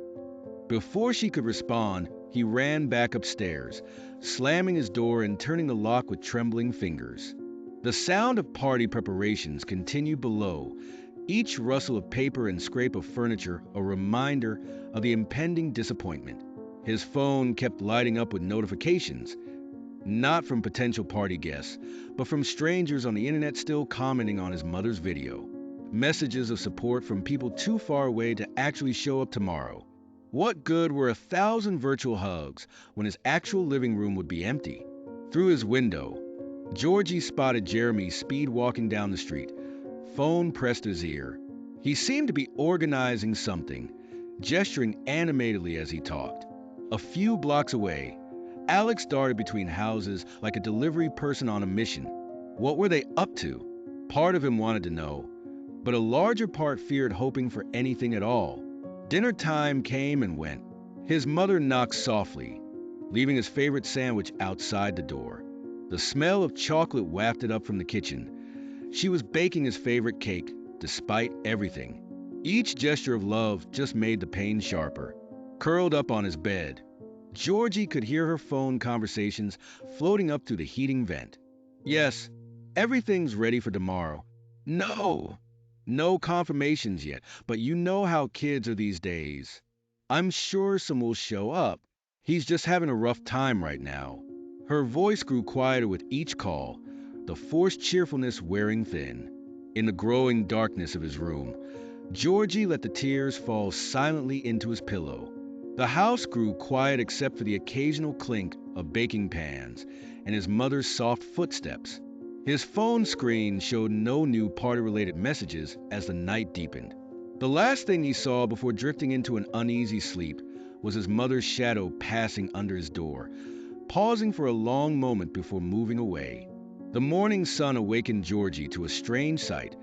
Before she could respond, he ran back upstairs, slamming his door and turning the lock with trembling fingers. The sound of party preparations continued below, each rustle of paper and scrape of furniture a reminder of the impending disappointment. His phone kept lighting up with notifications. Not from potential party guests, but from strangers on the internet still commenting on his mother's video. Messages of support from people too far away to actually show up tomorrow. What good were 1,000 virtual hugs when his actual living room would be empty? Through his window, Georgie spotted Jeremy speed walking down the street, phone pressed to his ear. He seemed to be organizing something, gesturing animatedly as he talked. A few blocks away, Alex darted between houses like a delivery person on a mission. What were they up to? Part of him wanted to know, but a larger part feared hoping for anything at all. Dinner time came and went. His mother knocked softly, leaving his favorite sandwich outside the door. The smell of chocolate wafted up from the kitchen. She was baking his favorite cake, despite everything. Each gesture of love just made the pain sharper. Curled up on his bed, Georgie could hear her phone conversations floating up through the heating vent. Yes, everything's ready for tomorrow. No! No confirmations yet, but you know how kids are these days. I'm sure some will show up. He's just having a rough time right now. Her voice grew quieter with each call, the forced cheerfulness wearing thin. In the growing darkness of his room, Georgie let the tears fall silently into his pillow. The house grew quiet except for the occasional clink of baking pans and his mother's soft footsteps. His phone screen showed no new party-related messages as the night deepened. The last thing he saw before drifting into an uneasy sleep was his mother's shadow passing under his door, pausing for a long moment before moving away. The morning sun awakened Georgie to a strange sight.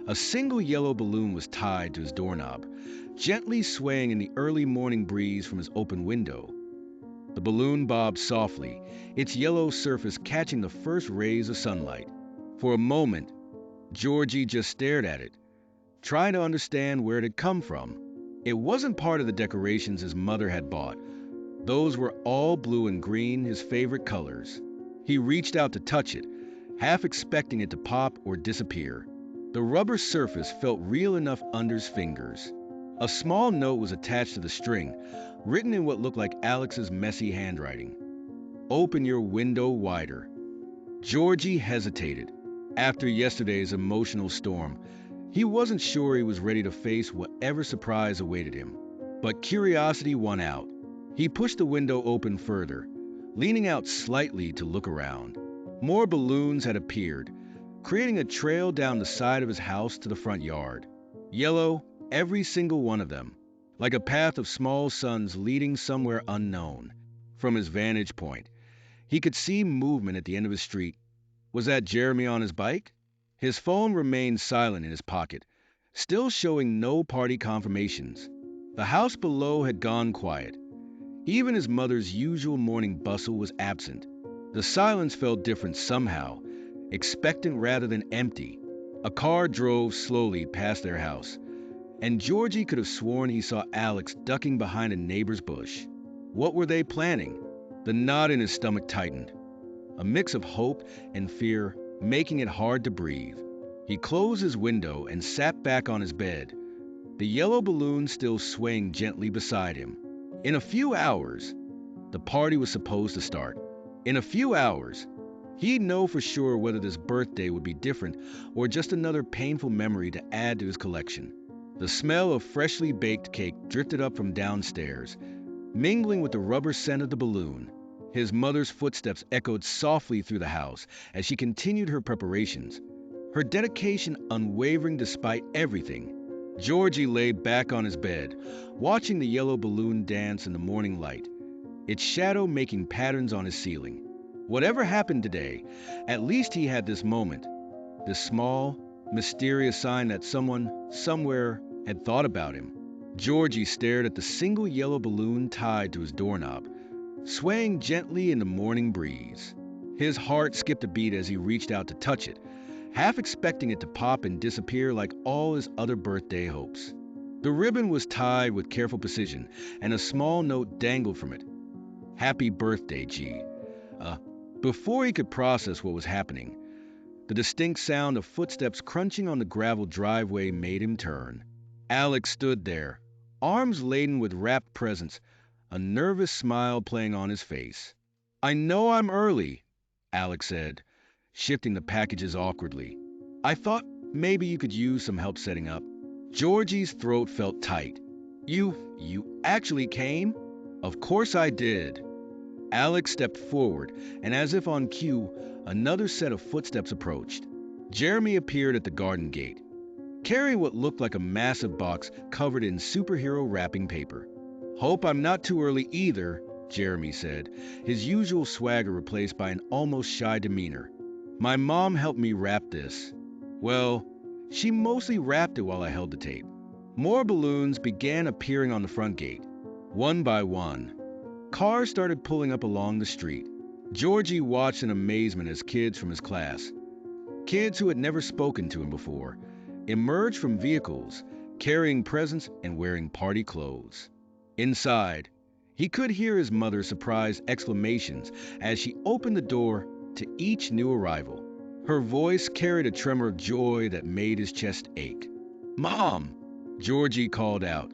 A single yellow balloon was tied to his doorknob, gently swaying in the early morning breeze from his open window. The balloon bobbed softly, its yellow surface catching the first rays of sunlight. For a moment, Georgie just stared at it, trying to understand where it had come from. It wasn't part of the decorations his mother had bought. Those were all blue and green, his favorite colors. He reached out to touch it, half expecting it to pop or disappear. The rubber surface felt real enough under his fingers. A small note was attached to the string, written in what looked like Alex's messy handwriting. Open your window wider. Georgie hesitated. After yesterday's emotional storm, he wasn't sure he was ready to face whatever surprise awaited him. But curiosity won out. He pushed the window open further, leaning out slightly to look around. More balloons had appeared, creating a trail down the side of his house to the front yard. Yellow, every single one of them, like a path of small suns leading somewhere unknown. From his vantage point, he could see movement at the end of his street. Was that Jeremy on his bike? His phone remained silent in his pocket, still showing no party confirmations. The house below had gone quiet. Even his mother's usual morning bustle was absent. The silence felt different somehow, expectant rather than empty. A car drove slowly past their house, and Georgie could have sworn he saw Alex ducking behind a neighbor's bush. What were they planning? The knot in his stomach tightened, a mix of hope and fear making it hard to breathe. He closed his window and sat back on his bed, the yellow balloon still swaying gently beside him. In a few hours, the party was supposed to start. In a few hours, he'd know for sure whether this birthday would be different or just another painful memory to add to his collection. The smell of freshly baked cake drifted up from downstairs, mingling with the rubber scent of the balloon. His mother's footsteps echoed softly through the house as she continued her preparations, her dedication unwavering despite everything. Georgie lay back on his bed, watching the yellow balloon dance in the morning light, its shadow making patterns on his ceiling. Whatever happened today, at least he had this moment, this small, mysterious sign that someone, somewhere, had thought about him. Georgie stared at the single yellow balloon tied to his doorknob, swaying gently in the morning breeze. His heart skipped a beat as he reached out to touch it, half expecting it to pop and disappear like all his other birthday hopes. The ribbon was tied with careful precision, and a small note dangled from it. Happy birthday, G. Before he could process what was happening, the distinct sound of footsteps crunching on the gravel driveway made him turn. Alex stood there, arms laden with wrapped presents, a nervous smile playing on his face. I know I'm early, Alex said, shifting the packages awkwardly. "I thought maybe you could use some help setting up." Georgie's throat felt tight. You actually came?" "Of course I did." Alex stepped forward, and as if on cue, another set of footsteps approached. Jeremy appeared at the garden gate, carrying what looked like a massive box covered in superhero wrapping paper. "Hope I'm not too early either," Jeremy said, his usual swagger replaced by an almost shy demeanor. "My mom helped me wrap this. Well, she mostly wrapped it while I held the tape." More balloons began appearing on the front gate, one by one. Cars started pulling up along the street. Georgie watched in amazement as kids from his class, kids who had never spoken to him before, emerged from vehicles, carrying presents and wearing party clothes. Inside, he could hear his mother's surprised exclamations as she opened the door to each new arrival. Her voice carried a tremor of joy that made his chest ache. "Mom!" Georgie called out,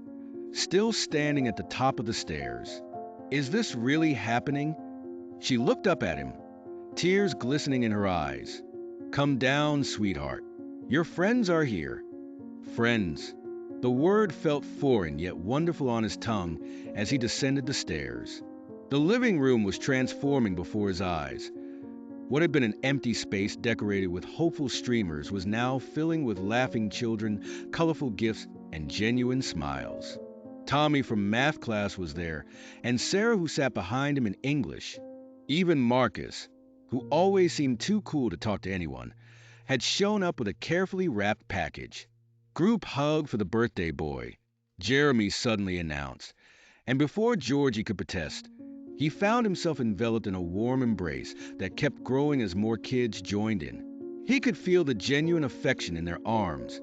still standing at the top of the stairs. "Is this really happening?" She looked up at him, tears glistening in her eyes. "Come down, sweetheart. Your friends are here." Friends. The word felt foreign yet wonderful on his tongue as he descended the stairs. The living room was transforming before his eyes. What had been an empty space decorated with hopeful streamers was now filling with laughing children, colorful gifts, and genuine smiles. Tommy from math class was there, and Sarah, who sat behind him in English. Even Marcus, who always seemed too cool to talk to anyone, had shown up with a carefully wrapped package. "Group hug for the birthday boy," Jeremy suddenly announced, and before Georgie could protest, he found himself enveloped in a warm embrace that kept growing as more kids joined in. He could feel the genuine affection in their arms,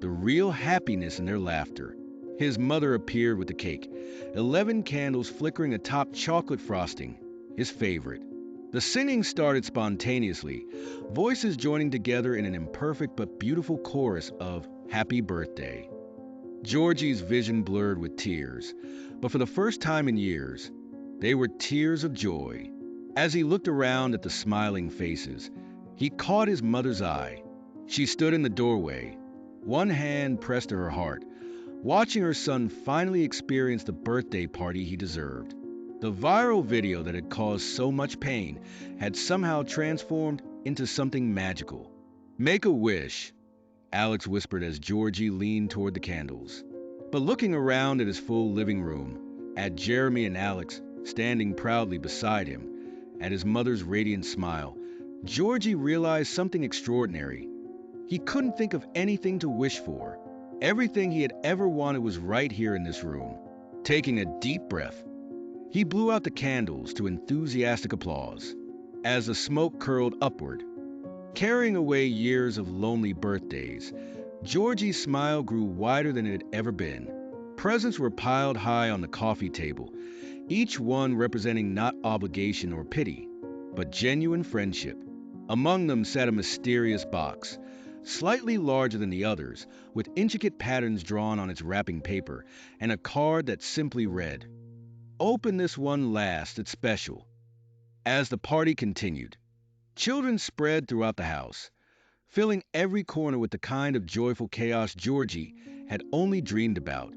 the real happiness in their laughter. His mother appeared with the cake, 11 candles flickering atop chocolate frosting, his favorite. The singing started spontaneously, voices joining together in an imperfect but beautiful chorus of "Happy Birthday." Georgie's vision blurred with tears, but for the first time in years, they were tears of joy. As he looked around at the smiling faces, he caught his mother's eye. She stood in the doorway, one hand pressed to her heart, watching her son finally experience the birthday party he deserved. The viral video that had caused so much pain had somehow transformed into something magical. "Make a wish," Alex whispered as Georgie leaned toward the candles. But looking around at his full living room, at Jeremy and Alex standing proudly beside him, at his mother's radiant smile, Georgie realized something extraordinary. He couldn't think of anything to wish for. Everything he had ever wanted was right here in this room. Taking a deep breath, he blew out the candles to enthusiastic applause. As the smoke curled upward, carrying away years of lonely birthdays, Georgie's smile grew wider than it had ever been. Presents were piled high on the coffee table, each one representing not obligation or pity, but genuine friendship. Among them sat a mysterious box, slightly larger than the others, with intricate patterns drawn on its wrapping paper, and a card that simply read, "Open this one last, it's special." As the party continued, children spread throughout the house, filling every corner with the kind of joyful chaos Georgie had only dreamed about.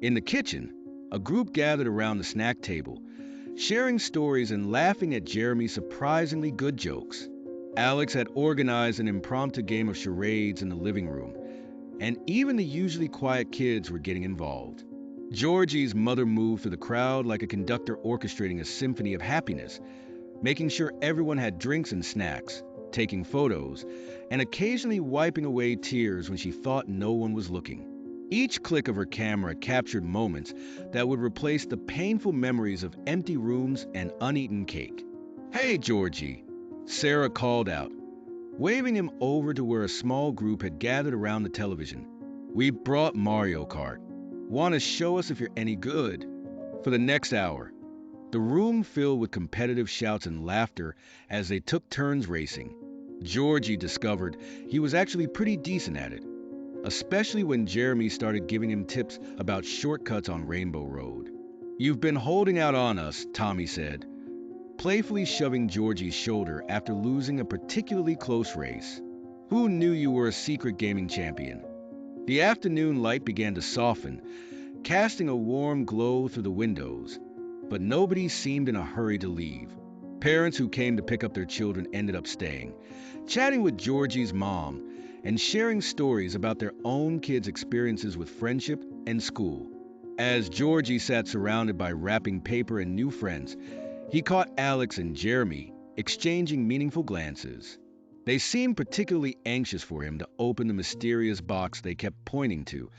In the kitchen, a group gathered around the snack table, sharing stories and laughing at Jeremy's surprisingly good jokes. Alex had organized an impromptu game of charades in the living room, and even the usually quiet kids were getting involved. Georgie's mother moved through the crowd like a conductor orchestrating a symphony of happiness, making sure everyone had drinks and snacks, taking photos, and occasionally wiping away tears when she thought no one was looking. Each click of her camera captured moments that would replace the painful memories of empty rooms and uneaten cake. "Hey, Georgie," Sarah called out, waving him over to where a small group had gathered around the television. "We brought Mario Kart. Want to show us if you're any good?" For the next hour, the room filled with competitive shouts and laughter as they took turns racing. Georgie discovered he was actually pretty decent at it, especially when Jeremy started giving him tips about shortcuts on Rainbow Road. "You've been holding out on us," Tommy said, playfully shoving Georgie's shoulder after losing a particularly close race. Who knew you were a secret gaming champion? The afternoon light began to soften, casting a warm glow through the windows, but nobody seemed in a hurry to leave. Parents who came to pick up their children ended up staying, chatting with Georgie's mom and sharing stories about their own kids' experiences with friendship and school. As Georgie sat surrounded by wrapping paper and new friends, he caught Alex and Jeremy exchanging meaningful glances. They seemed particularly anxious for him to open the mysterious box they kept pointing to,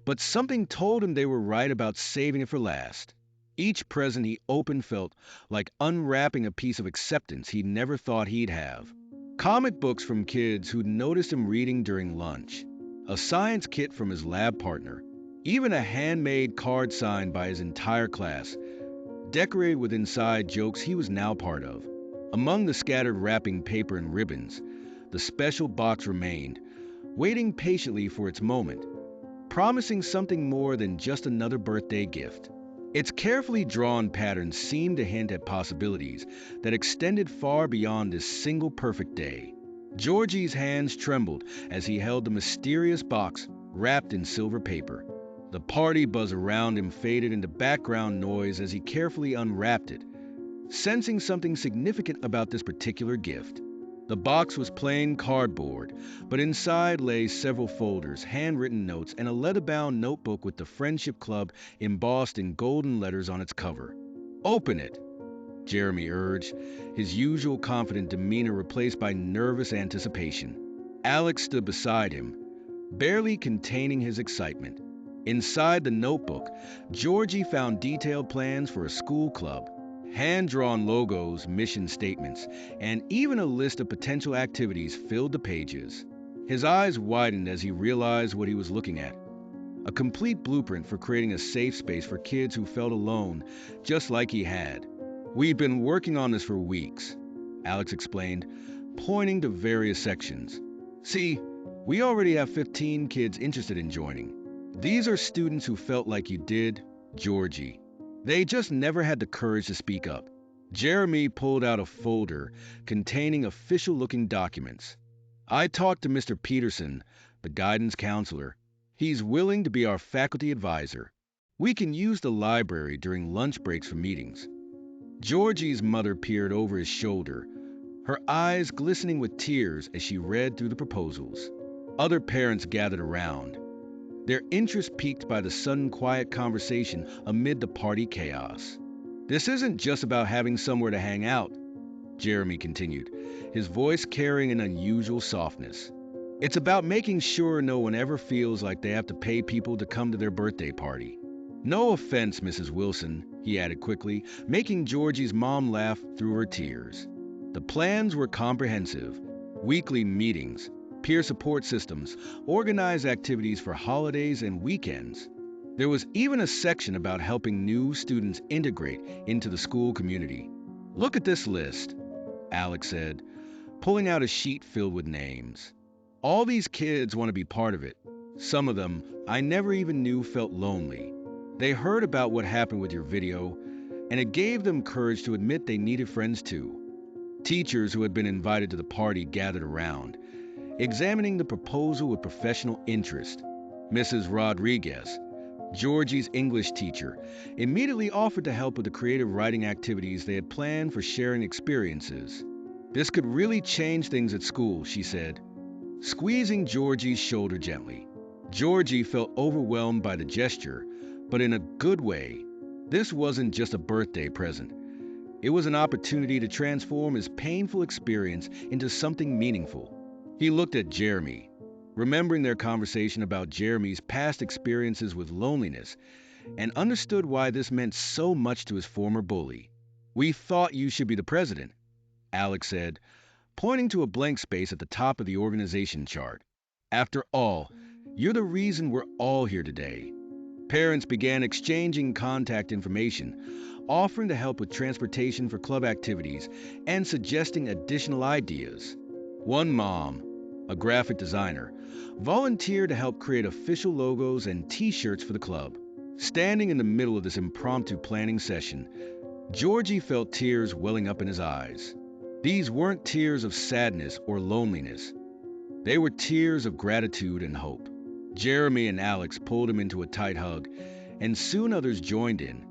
but something told him they were right about saving it for last. Each present he opened felt like unwrapping a piece of acceptance he never thought he'd have. Comic books from kids who'd noticed him reading during lunch, a science kit from his lab partner, even a handmade card signed by his entire class, decorated with inside jokes he was now part of. Among the scattered wrapping paper and ribbons, the special box remained, waiting patiently for its moment, promising something more than just another birthday gift. Its carefully drawn patterns seemed to hint at possibilities that extended far beyond this single perfect day. Georgie's hands trembled as he held the mysterious box wrapped in silver paper. The party buzz around him faded into background noise as he carefully unwrapped it, sensing something significant about this particular gift. The box was plain cardboard, but inside lay several folders, handwritten notes, and a leather-bound notebook with the Friendship Club embossed in golden letters on its cover. "Open it," Jeremy urged, his usual confident demeanor replaced by nervous anticipation. Alex stood beside him, barely containing his excitement. Inside the notebook, Georgie found detailed plans for a school club, hand-drawn logos, mission statements, and even a list of potential activities filled the pages. His eyes widened as he realized what he was looking at. A complete blueprint for creating a safe space for kids who felt alone, just like he had. "We've been working on this for weeks," Alex explained, pointing to various sections. "See, we already have 15 kids interested in joining. These are students who felt like you did, Georgie. They just never had the courage to speak up." Jeremy pulled out a folder containing official-looking documents. "I talked to Mr. Peterson, the guidance counselor. He's willing to be our faculty advisor. We can use the library during lunch breaks for meetings." Georgie's mother peered over his shoulder, her eyes glistening with tears as she read through the proposals. Other parents gathered around, their interest piqued by the sudden quiet conversation amid the party chaos. "This isn't just about having somewhere to hang out," Jeremy continued, his voice carrying an unusual softness. "It's about making sure no one ever feels like they have to pay people to come to their birthday party. No offense, Mrs. Wilson," he added quickly, making Georgie's mom laugh through her tears. The plans were comprehensive: weekly meetings, peer support systems, organized activities for holidays and weekends. There was even a section about helping new students integrate into the school community. "Look at this list," Alex said, pulling out a sheet filled with names. "All these kids want to be part of it. Some of them I never even knew felt lonely. They heard about what happened with your video, and it gave them courage to admit they needed friends too." Teachers who had been invited to the party gathered around, examining the proposal with professional interest. Mrs. Rodriguez, Georgie's English teacher, immediately offered to help with the creative writing activities they had planned for sharing experiences. "This could really change things at school," she said, squeezing Georgie's shoulder gently. Georgie felt overwhelmed by the gesture, but in a good way. This wasn't just a birthday present. It was an opportunity to transform his painful experience into something meaningful. He looked at Jeremy, remembering their conversation about Jeremy's past experiences with loneliness, and understood why this meant so much to his former bully. "We thought you should be the president," Alex said, pointing to a blank space at the top of the organization chart. "After all, you're the reason we're all here today." Parents began exchanging contact information, offering to help with transportation for club activities and suggesting additional ideas. One mom, a graphic designer, volunteered to help create official logos and T-shirts for the club. Standing in the middle of this impromptu planning session, Georgie felt tears welling up in his eyes. These weren't tears of sadness or loneliness. They were tears of gratitude and hope. Jeremy and Alex pulled him into a tight hug, and soon others joined in,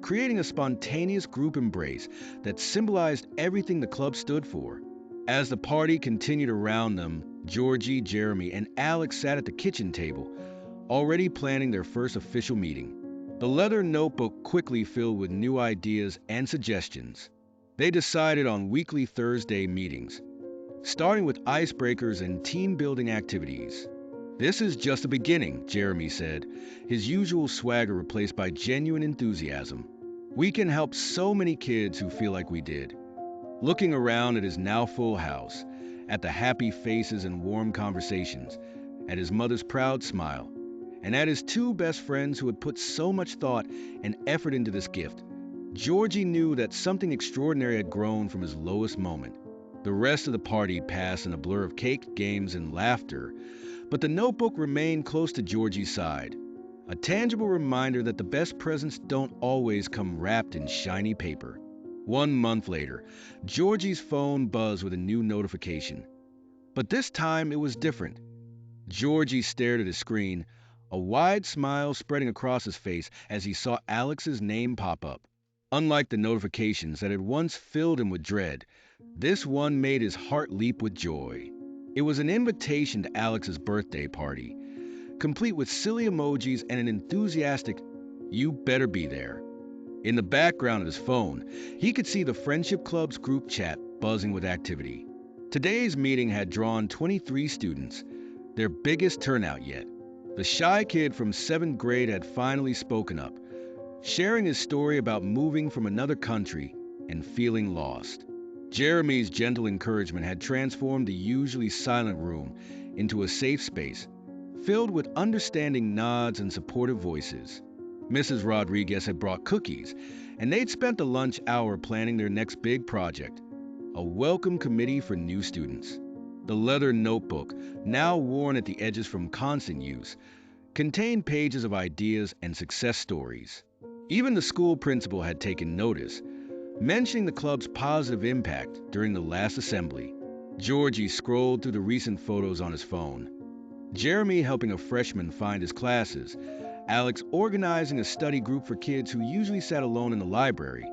creating a spontaneous group embrace that symbolized everything the club stood for. As the party continued around them, Georgie, Jeremy, and Alex sat at the kitchen table, already planning their first official meeting. The leather notebook quickly filled with new ideas and suggestions. They decided on weekly Thursday meetings, starting with icebreakers and team building activities. This is just a beginning, Jeremy said, his usual swagger replaced by genuine enthusiasm. We can help so many kids who feel like we did. Looking around at his now full house, at the happy faces and warm conversations, at his mother's proud smile, and at his two best friends who had put so much thought and effort into this gift, Georgie knew that something extraordinary had grown from his lowest moment. The rest of the party passed in a blur of cake, games, and laughter, but the notebook remained close to Georgie's side, a tangible reminder that the best presents don't always come wrapped in shiny paper. 1 month later, Georgie's phone buzzed with a new notification. But this time it was different. Georgie stared at his screen, a wide smile spreading across his face as he saw Alex's name pop up. Unlike the notifications that had once filled him with dread, this one made his heart leap with joy. It was an invitation to Alex's birthday party, complete with silly emojis and an enthusiastic, "You better be there." In the background of his phone, he could see the Friendship Club's group chat buzzing with activity. Today's meeting had drawn 23 students, their biggest turnout yet. The shy kid from 7th grade had finally spoken up, sharing his story about moving from another country and feeling lost. Jeremy's gentle encouragement had transformed the usually silent room into a safe space, filled with understanding nods and supportive voices. Mrs. Rodriguez had brought cookies, and they'd spent the lunch hour planning their next big project, a welcome committee for new students. The leather notebook, now worn at the edges from constant use, contained pages of ideas and success stories. Even the school principal had taken notice, mentioning the club's positive impact during the last assembly. Georgie scrolled through the recent photos on his phone. Jeremy helping a freshman find his classes, Alex organizing a study group for kids who usually sat alone in the library,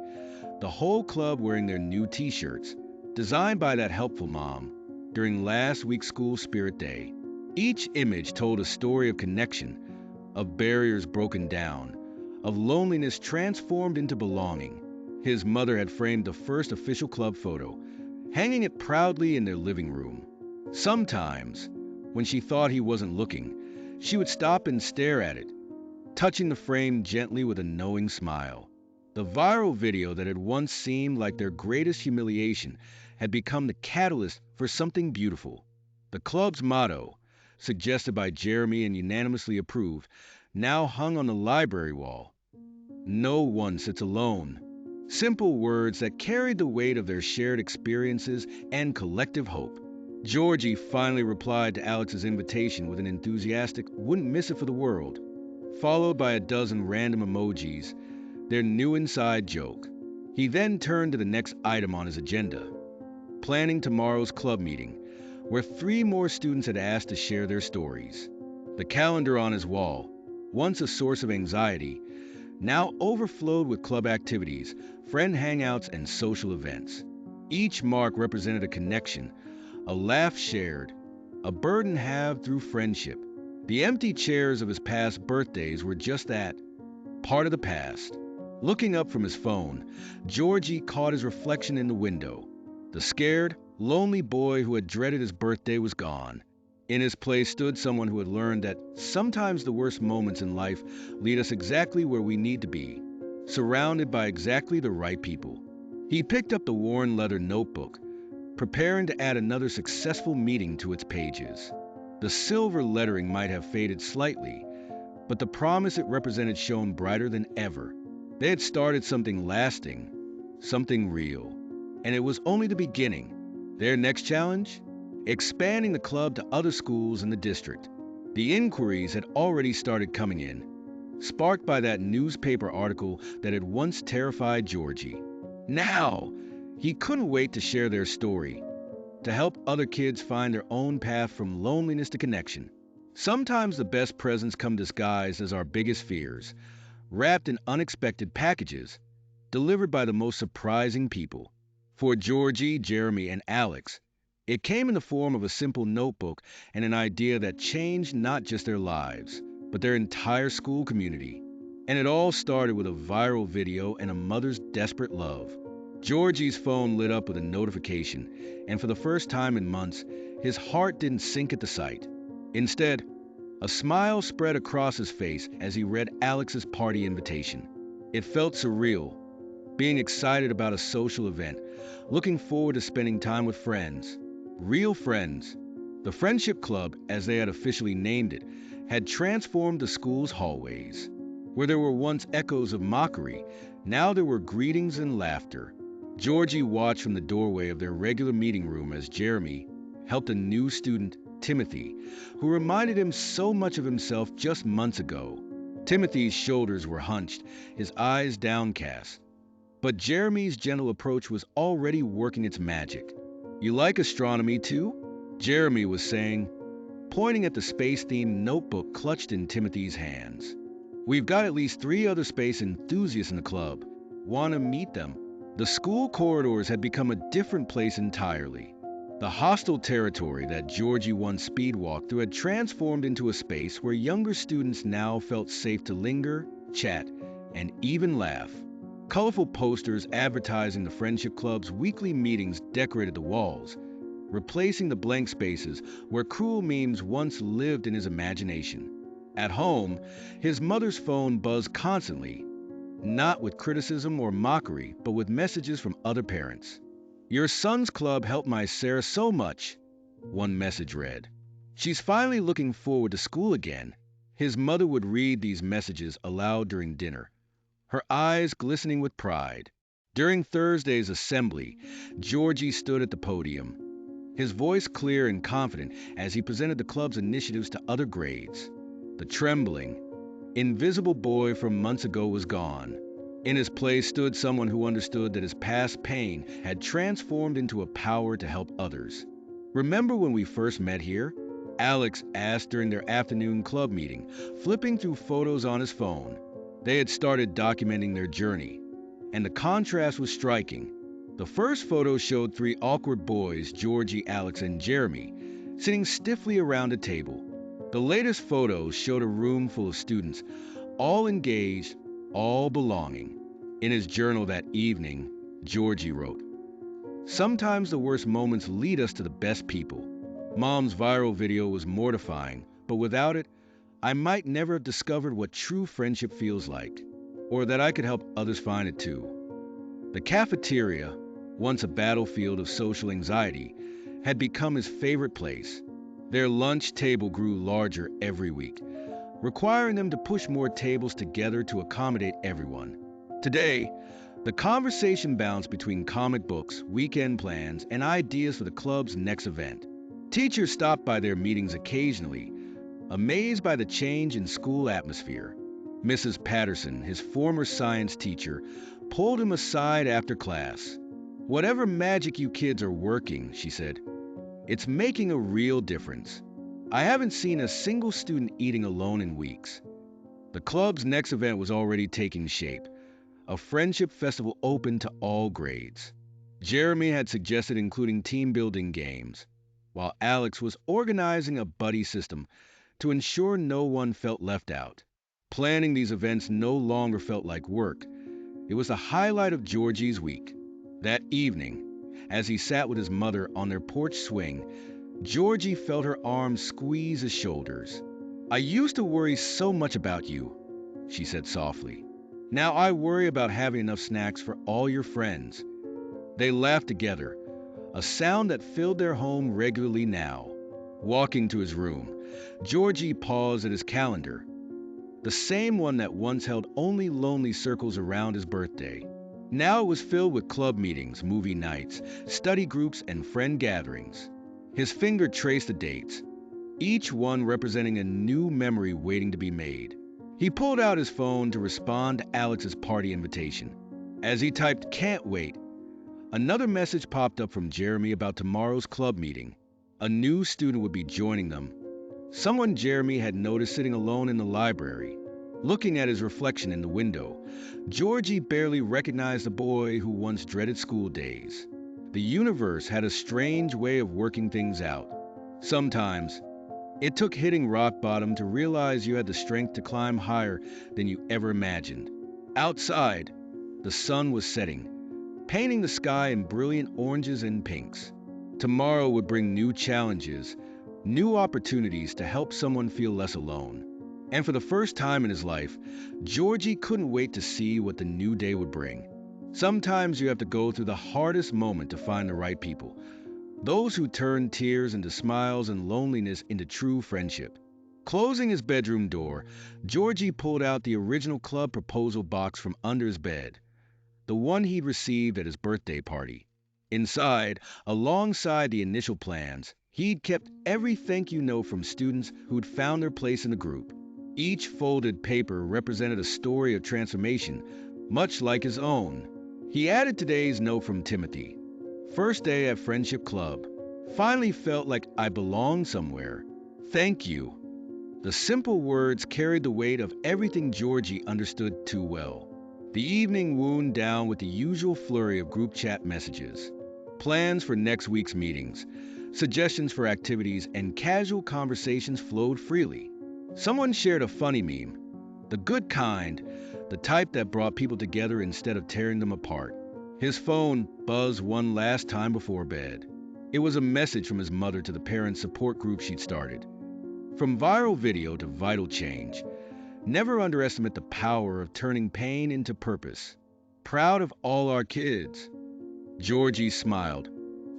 the whole club wearing their new t-shirts, designed by that helpful mom, during last week's school spirit day. Each image told a story of connection, of barriers broken down, of loneliness transformed into belonging. His mother had framed the first official club photo, hanging it proudly in their living room. Sometimes, when she thought he wasn't looking, she would stop and stare at it, touching the frame gently with a knowing smile. The viral video that had once seemed like their greatest humiliation had become the catalyst for something beautiful. The club's motto, suggested by Jeremy and unanimously approved, now hung on the library wall. "No one sits alone." Simple words that carried the weight of their shared experiences and collective hope. Georgie finally replied to Alex's invitation with an enthusiastic, "Wouldn't miss it for the world," followed by a dozen random emojis, their new inside joke. He then turned to the next item on his agenda, planning tomorrow's club meeting, where 3 more students had asked to share their stories. The calendar on his wall, once a source of anxiety, now overflowed with club activities, friend hangouts, and social events. Each mark represented a connection, a laugh shared, a burden halved through friendship. The empty chairs of his past birthdays were just that, part of the past. Looking up from his phone, Georgie caught his reflection in the window. The scared, lonely boy who had dreaded his birthday was gone. In his place stood someone who had learned that sometimes the worst moments in life lead us exactly where we need to be, surrounded by exactly the right people. He picked up the worn leather notebook, preparing to add another successful meeting to its pages. The silver lettering might have faded slightly, but the promise it represented shone brighter than ever. They had started something lasting, something real, and it was only the beginning. Their next challenge? Expanding the club to other schools in the district. The inquiries had already started coming in, sparked by that newspaper article that had once terrified Georgie. Now, he couldn't wait to share their story, to help other kids find their own path from loneliness to connection. Sometimes the best presents come disguised as our biggest fears, wrapped in unexpected packages, delivered by the most surprising people. For Georgie, Jeremy, and Alex, it came in the form of a simple notebook and an idea that changed not just their lives, but their entire school community. And it all started with a viral video and a mother's desperate love. Georgie's phone lit up with a notification, and for the first time in months, his heart didn't sink at the sight. Instead, a smile spread across his face as he read Alex's party invitation. It felt surreal, being excited about a social event, looking forward to spending time with friends, real friends. The Friendship Club, as they had officially named it, had transformed the school's hallways. Where there were once echoes of mockery, now there were greetings and laughter. Georgie watched from the doorway of their regular meeting room as Jeremy helped a new student, Timothy, who reminded him so much of himself just months ago. Timothy's shoulders were hunched, his eyes downcast. But Jeremy's gentle approach was already working its magic. "You like astronomy too?" Jeremy was saying, pointing at the space-themed notebook clutched in Timothy's hands. "We've got at least 3 other space enthusiasts in the club. Want to meet them?" The school corridors had become a different place entirely. The hostile territory that Georgie once speedwalked through had transformed into a space where younger students now felt safe to linger, chat, and even laugh. Colorful posters advertising the Friendship Club's weekly meetings decorated the walls, replacing the blank spaces where cruel memes once lived in his imagination. At home, his mother's phone buzzed constantly, not with criticism or mockery, but with messages from other parents. "Your son's club helped my Sarah so much," one message read. "She's finally looking forward to school again." His mother would read these messages aloud during dinner, her eyes glistening with pride. During Thursday's assembly, Georgie stood at the podium, his voice clear and confident as he presented the club's initiatives to other grades. The trembling, invisible boy from months ago was gone. In his place stood someone who understood that his past pain had transformed into a power to help others. "Remember when we first met here?" Alex asked during their afternoon club meeting, flipping through photos on his phone. They had started documenting their journey, and the contrast was striking. The first photo showed 3 awkward boys, Georgie, Alex, and Jeremy, sitting stiffly around a table. The latest photos showed a room full of students, all engaged, all belonging. In his journal that evening, Georgie wrote, "Sometimes the worst moments lead us to the best people. Mom's viral video was mortifying, but without it, I might never have discovered what true friendship feels like, or that I could help others find it too." The cafeteria, once a battlefield of social anxiety, had become his favorite place. Their lunch table grew larger every week, requiring them to push more tables together to accommodate everyone. Today, the conversation bounced between comic books, weekend plans, and ideas for the club's next event. Teachers stopped by their meetings occasionally, amazed by the change in school atmosphere. Mrs. Patterson, his former science teacher, pulled him aside after class. "Whatever magic you kids are working," she said, "it's making a real difference. I haven't seen a single student eating alone in weeks." The club's next event was already taking shape, a friendship festival open to all grades. Jeremy had suggested including team-building games, while Alex was organizing a buddy system to ensure no one felt left out. Planning these events no longer felt like work. It was the highlight of Georgie's week. That evening, as he sat with his mother on their porch swing, Georgie felt her arms squeeze his shoulders. "I used to worry so much about you," she said softly. "Now I worry about having enough snacks for all your friends." They laughed together, a sound that filled their home regularly now. Walking to his room, Georgie paused at his calendar, the same one that once held only lonely circles around his birthday. Now it was filled with club meetings, movie nights, study groups, and friend gatherings. His finger traced the dates, each one representing a new memory waiting to be made. He pulled out his phone to respond to Alex's party invitation. As he typed "can't wait," another message popped up from Jeremy about tomorrow's club meeting. A new student would be joining them. Someone Jeremy had noticed sitting alone in the library, looking at his reflection in the window. Georgie barely recognized the boy who once dreaded school days. The universe had a strange way of working things out. Sometimes, it took hitting rock bottom to realize you had the strength to climb higher than you ever imagined. Outside, the sun was setting, painting the sky in brilliant oranges and pinks. Tomorrow would bring new challenges, new opportunities to help someone feel less alone. And for the first time in his life, Georgie couldn't wait to see what the new day would bring. Sometimes you have to go through the hardest moment to find the right people, those who turn tears into smiles and loneliness into true friendship. Closing his bedroom door, Georgie pulled out the original club proposal box from under his bed, the one he'd received at his birthday party. Inside, alongside the initial plans, he'd kept every thank you note from students who'd found their place in the group. Each folded paper represented a story of transformation, much like his own. He added today's note from Timothy. First day at Friendship Club. Finally felt like I belonged somewhere. Thank you. The simple words carried the weight of everything Georgie understood too well. The evening wound down with the usual flurry of group chat messages, plans for next week's meetings, suggestions for activities, and casual conversations flowed freely. Someone shared a funny meme, the good kind, the type that brought people together instead of tearing them apart. His phone buzzed one last time before bed. It was a message from his mother to the parent support group she'd started. From viral video to vital change, never underestimate the power of turning pain into purpose. Proud of all our kids. Georgie smiled,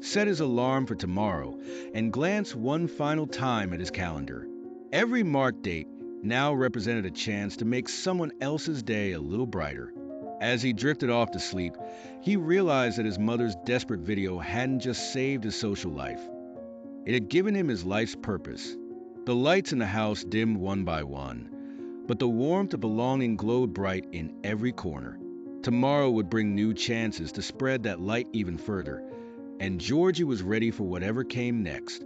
set his alarm for tomorrow, and glanced one final time at his calendar. Every marked date now represented a chance to make someone else's day a little brighter. As he drifted off to sleep, he realized that his mother's desperate video hadn't just saved his social life. It had given him his life's purpose. The lights in the house dimmed one by one, but the warmth of belonging glowed bright in every corner. Tomorrow would bring new chances to spread that light even further, and Georgie was ready for whatever came next.